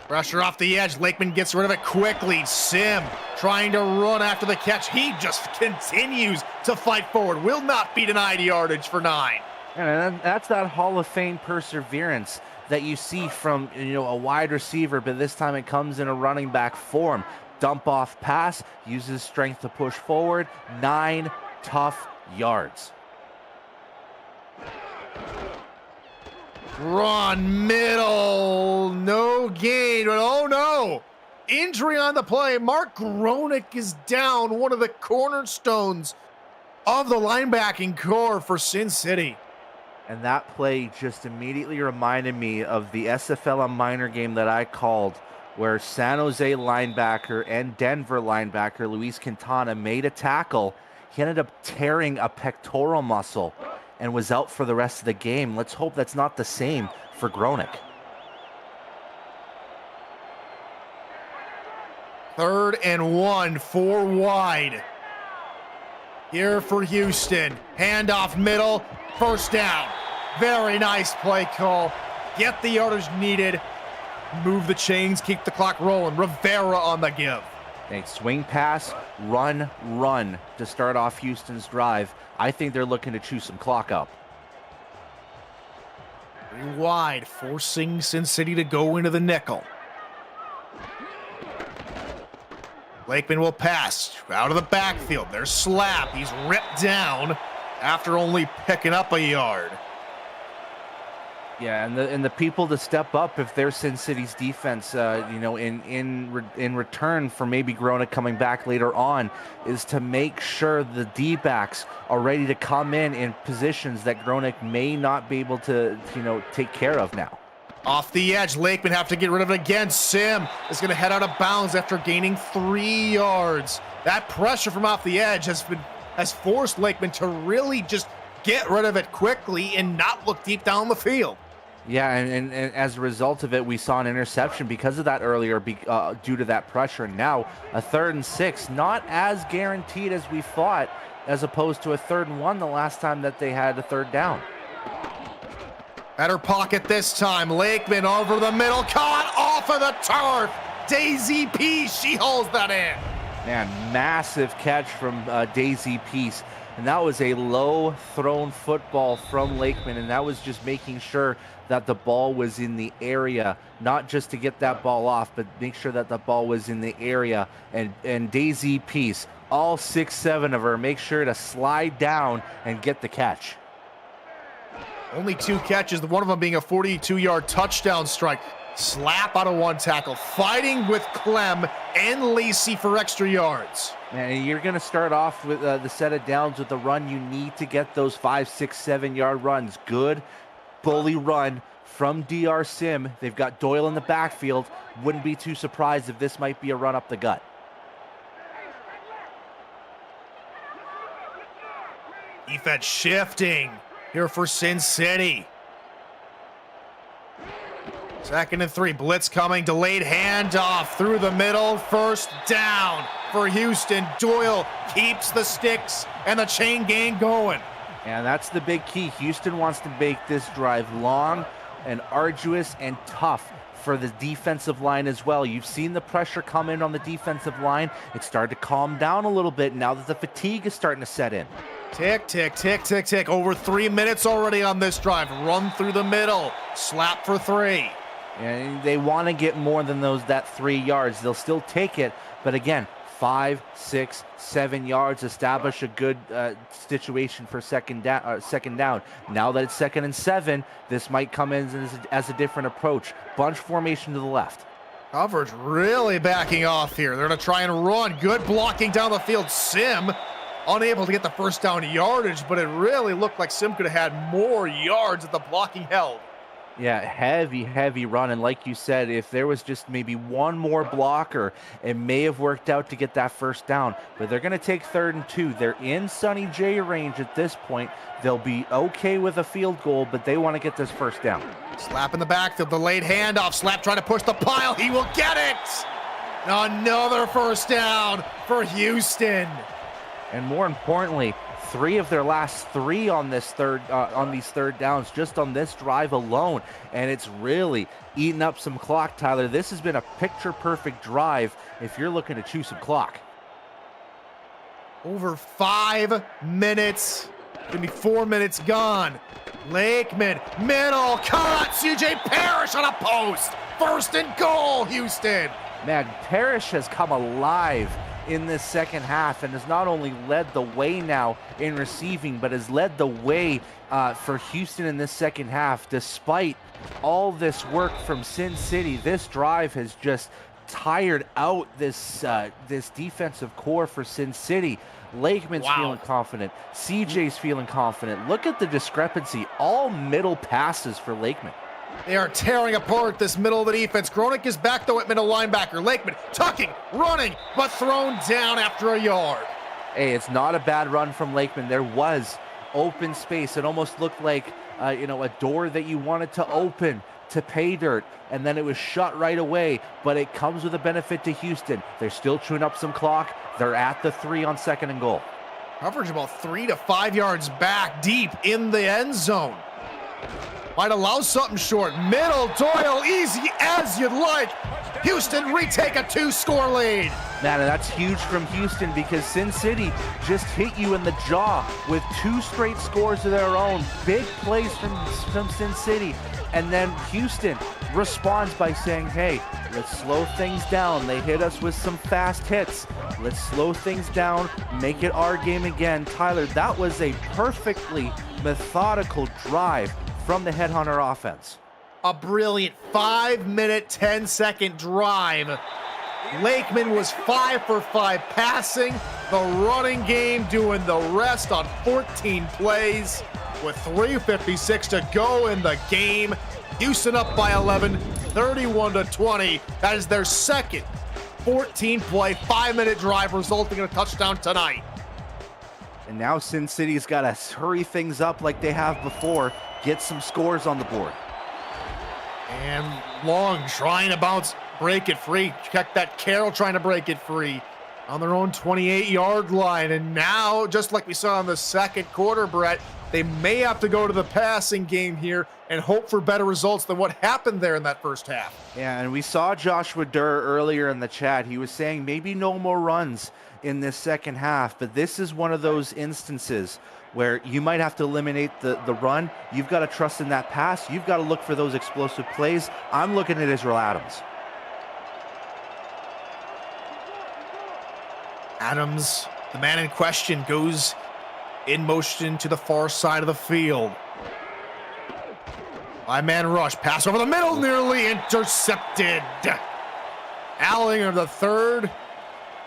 Pressure off the edge. Lakeman gets rid of it quickly. Sim trying to run after the catch. He just continues to fight forward. Will not be denied yardage for 9. And that's that Hall of Fame perseverance that you see from a wide receiver, but this time it comes in a running back form. Dump off pass, uses strength to push forward. 9 tough yards. Run middle, no gain, but oh no! Injury on the play. Mark Gronick is down, one of the cornerstones of the linebacking core for Sin City. And that play just immediately reminded me of the SFL minor game that I called, where San Jose linebacker and Denver linebacker Luis Quintana made a tackle. He ended up tearing a pectoral muscle and was out for the rest of the game. Let's hope that's not the same for Gronick. 3rd and 1, 4 wide. Here for Houston. Handoff middle, first down. Very nice play call. Get the yardage needed. Move the chains, keep the clock rolling. Rivera on the give. Thanks. Swing pass, run to start off Houston's drive. I think they're looking to chew some clock up. 3 wide, forcing Sin City to go into the nickel. Lakeman will pass out of the backfield. There's Slap. He's ripped down after only picking up a yard. Yeah, and the people to step up if they're Sin City's defense, in return for maybe Gronick coming back later on, is to make sure the D-backs are ready to come in positions that Gronick may not be able to, take care of now. Off the edge, Lakeman have to get rid of it again. Sim is going to head out of bounds after gaining 3 yards. That pressure from off the edge has forced Lakeman to really just get rid of it quickly and not look deep down the field. Yeah, and as a result of it, we saw an interception because of that earlier, due to that pressure. Now, a 3rd and 6, not as guaranteed as we thought, as opposed to a 3rd and 1 the last time that they had a 3rd down. Better pocket this time. Lakeman over the middle, caught off of the turf. Daisy Peace, she hauls that in. Man, massive catch from Daisy Peace. And that was a low thrown football from Lakeman, and that was just making sure that the ball was in the area, not just to get that ball off, but make sure that the ball was in the area. And Daisy Peace, all 6'7" of her, make sure to slide down and get the catch. Only 2 catches, one of them being a 42-yard touchdown strike. Slap out of 1 tackle, fighting with Clem and Lacey for extra yards. Man, you're going to start off with the set of downs with the run. You need to get those 5, 6, 7-yard runs. Good bully run from DR Sim. They've got Doyle in the backfield. Wouldn't be too surprised if this might be a run up the gut. Defense shifting here for Sin City. 2nd and 3, blitz coming, delayed handoff through the middle, first down for Houston. Doyle keeps the sticks and the chain gang going. And that's the big key. Houston wants to make this drive long and arduous and tough for the defensive line as well. You've seen the pressure come in on the defensive line. It's started to calm down a little bit now that the fatigue is starting to set in. Tick, tick, tick, tick, tick. Over 3 minutes already on this drive. Run through the middle. Slap for 3. And they want to get more than that 3 yards. They'll still take it, but again, 5, 6, 7 yards, establish a good situation for second down. Now that it's 2nd and 7, this might come in as a different approach. Bunch formation to the left. Coverage really backing off here. They're going to try and run. Good blocking down the field. Sim unable to get the first down yardage, but it really looked like Sim could have had more yards if the blocking held. Yeah, heavy run. And like you said, if there was just maybe one more blocker, it may have worked out to get that first down. But they're going to take 3rd and 2. They're in Sonny J range at this point. They'll be okay with a field goal, but they want to get this first down. Slap in the backfield, the late handoff. Slap trying to push the pile. He will get it. Another first down for Houston. And more importantly, 3 of their last 3 on these third downs, just on this drive alone. And it's really eating up some clock, Tyler. This has been a picture-perfect drive if you're looking to chew some clock. Over 5 minutes. Gonna be 4 minutes gone. Lakeman, middle, caught. CJ Parrish on a post. 1st and goal, Houston. Man, Parrish has come alive in this second half and has not only led the way now in receiving, but has led the way for Houston in this second half. Despite all this work from Sin City, this drive has just tired out this defensive core for Sin City. Lakeman's feeling confident. CJ's feeling confident. Look at the discrepancy. All middle passes for Lakeman. They are tearing apart this middle of the defense. Gronick is back though at middle linebacker. Lakeman tucking, running, but thrown down after a yard. Hey, it's not a bad run from Lakeman. There was open space. It almost looked like a door that you wanted to open to pay dirt, and then it was shut right away. But it comes with a benefit to Houston. They're still chewing up some clock. They're at the 3 on 2nd and goal. Coverage about 3 to 5 yards back, deep in the end zone. Might allow something short. Middle, Doyle, easy as you'd like. Houston retake a 2-score lead. Man, and that's huge from Houston because Sin City just hit you in the jaw with 2 straight scores of their own. Big plays from Sin City. And then Houston responds by saying, hey, let's slow things down. They hit us with some fast hits. Let's slow things down, make it our game again. Tyler, that was a perfectly methodical drive from the Headhunter offense. A brilliant 5-minute, 10-second drive. Lakeman was 5 for 5 passing. The running game doing the rest on 14 plays. With 3:56 to go in the game, Houston up by 11, 31-20. That is their second 14-play, 5-minute drive, resulting in a touchdown tonight. And now Sin City's got to hurry things up like they have before, get some scores on the board. And Long trying to bounce, break it free. Check that, Carroll trying to break it free on their own 28-yard line. And now, just like we saw in the second quarter, Brett, they may have to go to the passing game here and hope for better results than what happened there in that first half. Yeah, and we saw Joshua Durr earlier in the chat. He was saying maybe no more runs in this second half, but this is one of those instances where you might have to eliminate the run. You've got to trust in that pass. You've got to look for those explosive plays. I'm looking at Israel Adams. Adams, the man in question, goes in motion to the far side of the field. 5-man rush, pass over the middle, nearly intercepted. Allinger the third.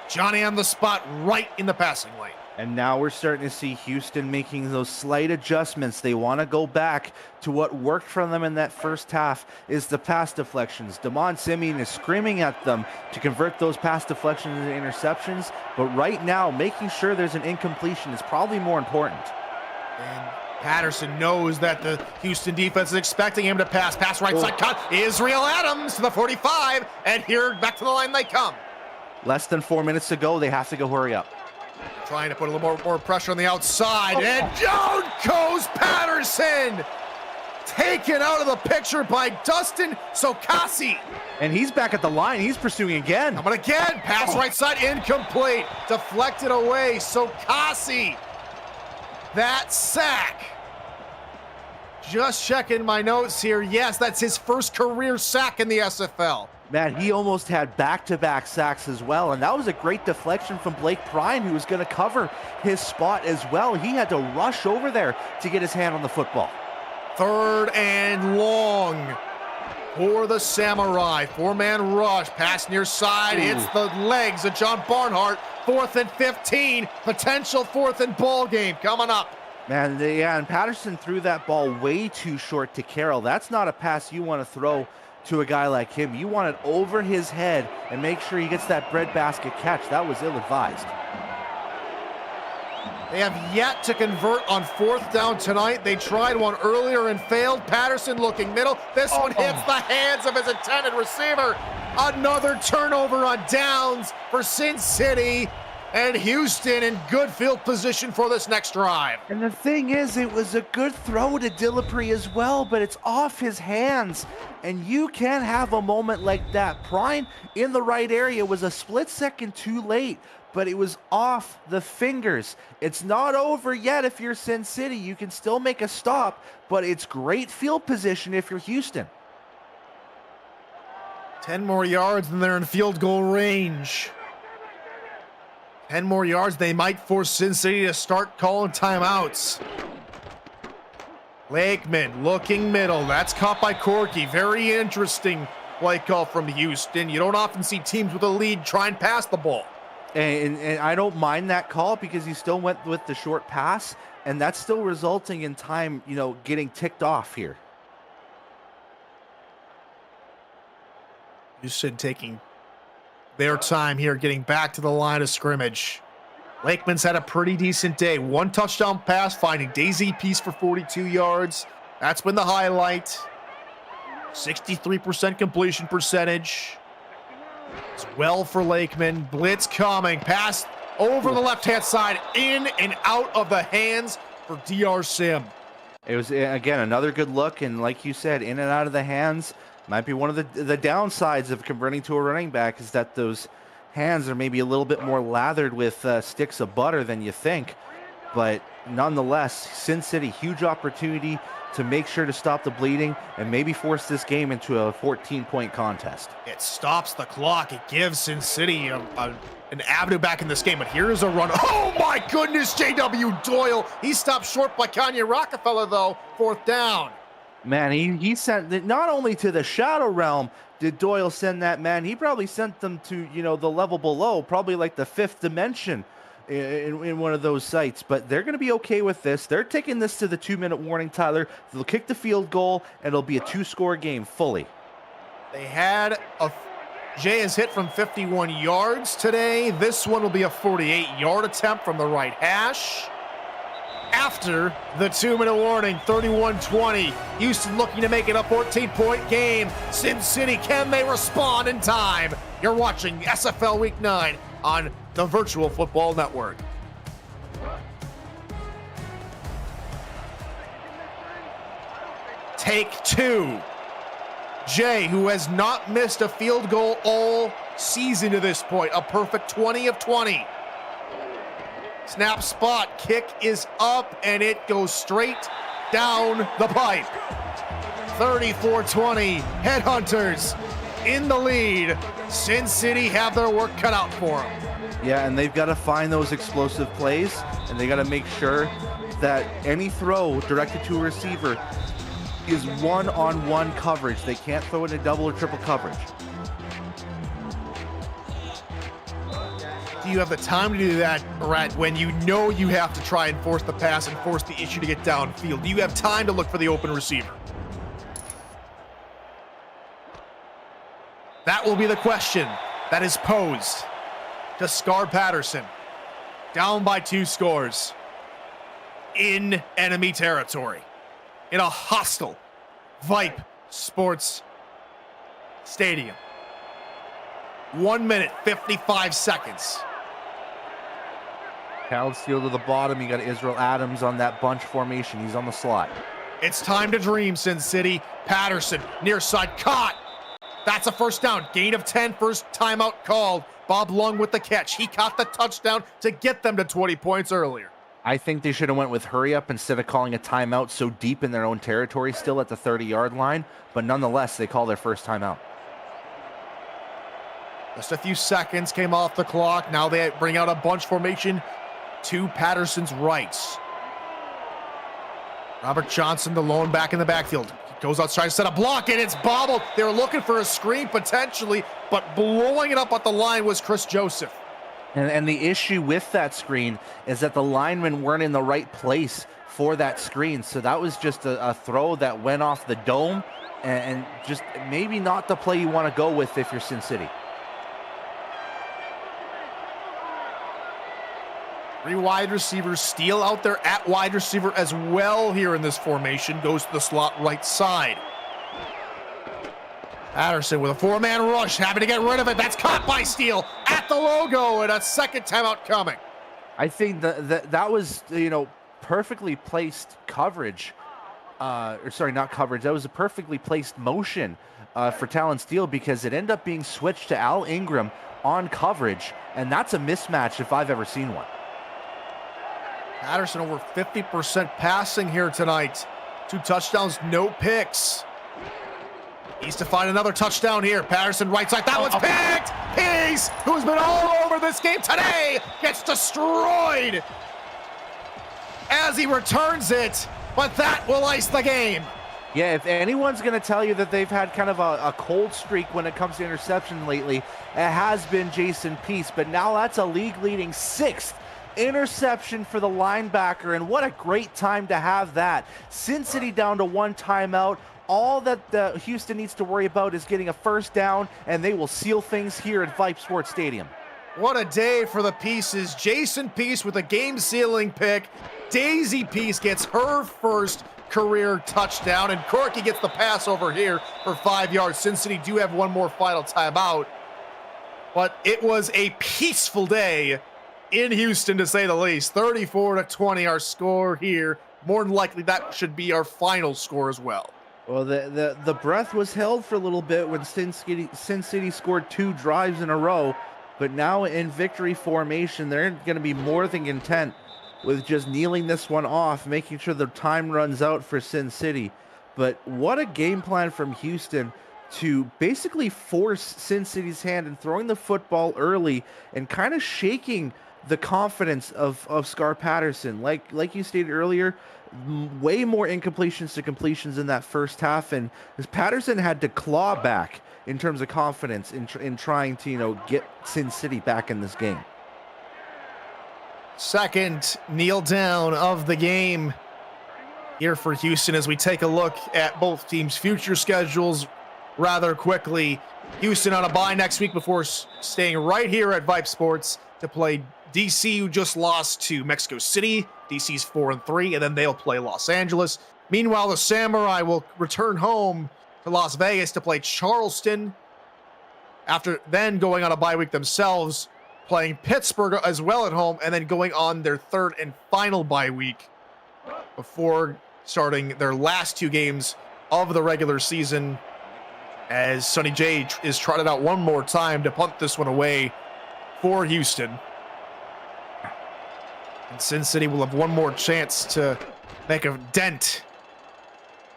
Johnny on the spot, right in the passing lane. And now we're starting to see Houston making those slight adjustments. They want to go back to what worked for them in that first half, is the pass deflections. Damon Simeon is screaming at them to convert those pass deflections into interceptions. But right now, making sure there's an incompletion is probably more important. And Patterson knows that the Houston defense is expecting him to pass. Pass right side, cut. Israel Adams to the 45. And here, back to the line they come. Less than 4 minutes to go. They have to go hurry up. Trying to put a little more pressure on the outside, and down goes Patterson! Taken out of the picture by Dustin Sokasi. And he's back at the line. He's pursuing again. But again, pass right side, incomplete. Deflected away, Sokasi. That sack. Just checking my notes here. Yes, that's his first career sack in the SFL. Man, he almost had back-to-back sacks as well, and that was a great deflection from Blake Prime, who was going to cover his spot as well. He had to rush over there to get his hand on the football. 3rd and long for the Samurai. 4-man rush, pass near side. It's the legs of John Barnhart. 4th and 15, potential 4th and ball game coming up. Man, yeah, and Patterson threw that ball way too short to Carroll. That's not a pass you want to throw to a guy like him. You want it over his head and make sure he gets that breadbasket catch. That was ill-advised. They have yet to convert on 4th down tonight. They tried one earlier and failed. Patterson looking middle. This one hits the hands of his intended receiver. Another turnover on downs for Sin City. And Houston in good field position for this next drive. And the thing is, it was a good throw to Dillapre as well, but it's off his hands. And you can't have a moment like that. Prime in the right area was a split second too late, but it was off the fingers. It's not over yet if you're Sin City. You can still make a stop, but it's great field position if you're Houston. 10 more yards and they're in field goal range. 10 more yards, they might force Sin City to start calling timeouts. Lakeman looking middle. That's caught by Corky. Very interesting play call from Houston. You don't often see teams with a lead try and pass the ball. And I don't mind that call because he still went with the short pass, and that's still resulting in time, getting ticked off here. Houston taking their time here, getting back to the line of scrimmage. Lakeman's had a pretty decent day. 1 touchdown pass, finding Daisy Peace for 42 yards. That's been the highlight. 63% completion percentage. It's well for Lakeman. Blitz coming. Pass over the left-hand side, in and out of the hands for DR Sim. It was, again, another good look, and like you said, in and out of the hands. Might be one of the downsides of converting to a running back is that those hands are maybe a little bit more lathered with sticks of butter than you think. But nonetheless, Sin City, huge opportunity to make sure to stop the bleeding and maybe force this game into a 14-point contest. It stops the clock. It gives Sin City an avenue back in this game. But here's a run. Oh my goodness, J.W. Doyle. He stopped short by Kanye Rockefeller, though. 4th down. Man, he sent it not only to the shadow realm did Doyle send that man, he probably sent them to, the level below, probably like the 5th dimension in one of those sites. But they're going to be okay with this. They're taking this to the 2-minute warning, Tyler. They'll kick the field goal, and it'll be a 2-score game fully. They had Jay has hit from 51 yards today. This one will be a 48-yard attempt from the right hash. After the 2-minute warning, 31-20. Houston looking to make it a 14-point game. Sin City, can they respond in time? You're watching SFL Week 9 on the Virtual Football Network. Take 2. Jay, who has not missed a field goal all season to this point, a perfect 20 of 20. Snap spot, kick is up, and it goes straight down the pipe. 34-20, Headhunters in the lead. Sin City have their work cut out for them. Yeah, and they've got to find those explosive plays, and they got to make sure that any throw directed to a receiver is one-on-one coverage. They can't throw it in double or triple coverage. Do you have the time to do that, Brett, when you know you have to try and force the pass and force the issue to get downfield? Do you have time to look for the open receiver? That will be the question that is posed to Scar Patterson. Down by 2 scores in enemy territory in a hostile Vipe Sports Stadium. 1 minute, 55 seconds. Pound steal to the bottom. You got Israel Adams on that bunch formation. He's on the slot. It's time to dream, Sin City. Patterson, near side, caught. That's a first down. Gain of 10, first timeout called. Bob Lung with the catch. He caught the touchdown to get them to 20 points earlier. I think they should have went with hurry up instead of calling a timeout so deep in their own territory, still at the 30-yard line. But nonetheless, they call their first timeout. Just a few seconds came off the clock. Now they bring out a bunch formation to Patterson's rights. Robert Johnson, the lone back in the backfield. Goes outside to set a block, and it's bobbled. They were looking for a screen potentially, but blowing it up at the line was Chris Joseph. And the issue with that screen is that the linemen weren't in the right place for that screen. So that was just a throw that went off the dome, and just maybe not the play you want to go with if you're Sin City. Three wide receivers. Steele out there at wide receiver as well here in this formation. Goes to the slot right side. Patterson with a four-man rush. Happy to get rid of it. That's caught by Steele at the logo, and a second timeout coming. I think that was, perfectly placed coverage. Or sorry, not coverage. That was a perfectly placed motion for Talon Steele, because it ended up being switched to Al Ingram on coverage, and that's a mismatch if I've ever seen one. Patterson over 50% passing here tonight. 2 touchdowns, no picks. Needs to find another touchdown here. Patterson right side. That one's picked. Peace, who's been all over this game today, gets destroyed as he returns it, but that will ice the game. Yeah, if anyone's going to tell you that they've had kind of a cold streak when it comes to interception lately, it has been Jason Peace. But now that's a league-leading 6th interception for the linebacker, and what a great time to have that. Sin City down to 1 timeout. All that Houston needs to worry about is getting a first down, and they will seal things here at Vipe Sports Stadium. What a day for the Pieces. Jason Peace with a game-sealing pick. Daisy Peace gets her first career touchdown, and Corky gets the pass over here for 5 yards. Sin City do have one more final timeout, but it was a peaceful day in Houston, to say the least. 34-20 our score here. More than likely that should be our final score as well. Well, the breath was held for a little bit when Sin City scored 2 drives in a row, but now in victory formation, they're going to be more than content with just kneeling this one off, making sure the time runs out for Sin City. But what a game plan from Houston to basically force Sin City's hand and throwing the football early and kind of shaking the confidence of Scar Patterson. Like you stated earlier, way more incompletions to completions in that first half, and Patterson had to claw back in terms of confidence in trying to get Sin City back in this game. Second kneel down of the game here for Houston as we take a look at both teams' future schedules rather quickly. Houston on a bye next week before staying right here at Vipe Sports to play DC, who just lost to Mexico City. DC's 4-3, and then they'll play Los Angeles. Meanwhile, the Samurai will return home to Las Vegas to play Charleston, after then going on a bye week themselves, playing Pittsburgh as well at home, and then going on their 3rd and final bye week before starting their last 2 games of the regular season, as Sonny J is trotted out one more time to punt this one away for Houston. And Sin City will have one more chance to make a dent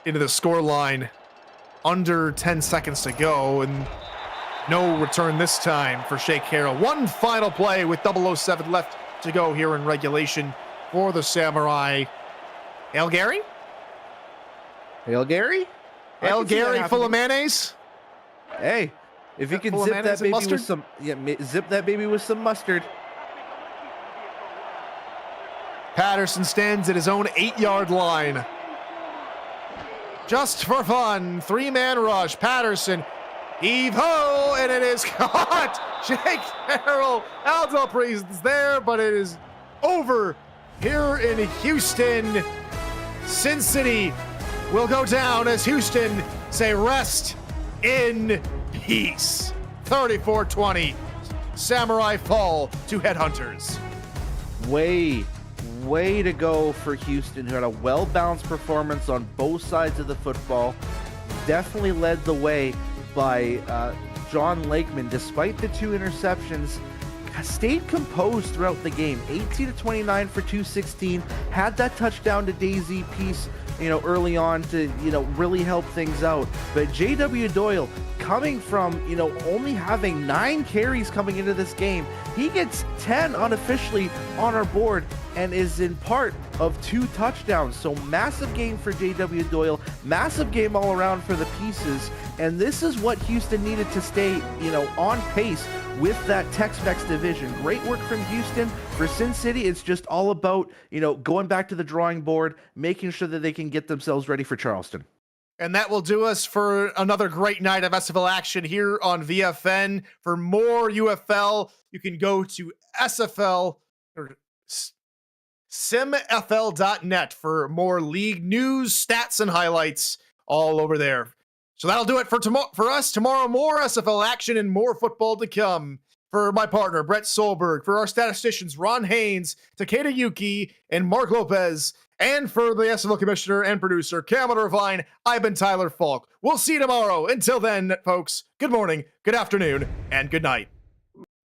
into the scoreline. Under 10 seconds to go, and no return this time for Shea Carroll. One final play with 007 left to go here in regulation for the Samurai. Hail Gary? Hail Gary? Hail Gary full of mayonnaise? Hey, if you can zip that baby with some, zip that baby with some mustard. Patterson stands at his own 8-yard line. Just for fun, 3-man rush. Patterson, heave-ho, and it is caught. Jake Carroll, Aldo Priest is there, but it is over here in Houston. Sin City will go down as Houston say rest in peace. 34-20, Samurai fall to Headhunters. Way to go for Houston, who had a well-balanced performance on both sides of the football. Definitely led the way by John Lakeman, despite the 2 interceptions. Stayed composed throughout the game. 18-29 for 216. Had that touchdown to Daisy Peace, early on to, really help things out. But J.W. Doyle, coming from, only having 9 carries coming into this game, he gets 10 unofficially on our board and is in part of 2 touchdowns. So massive game for J.W. Doyle, massive game all around for the Pieces, and this is what Houston needed to stay, on pace with that Tex-Mex division. Great work from Houston. For Sin City, it's just all about, going back to the drawing board, making sure that they can get themselves ready for Charleston. And that will do us for another great night of SFL action here on VFN. For more UFL, you can go to SFL or simfl.net for more league news, stats, and highlights all over there. So that'll do it for us. Tomorrow, more SFL action and more football to come. For my partner, Brett Solberg, for our statisticians, Ron Haynes, Takeda Yuki, and Mark Lopez, and for the SFL commissioner and producer, Cameron Irvine, I've been Tyler Falk. We'll see you tomorrow. Until then, folks, good morning, good afternoon, and good night.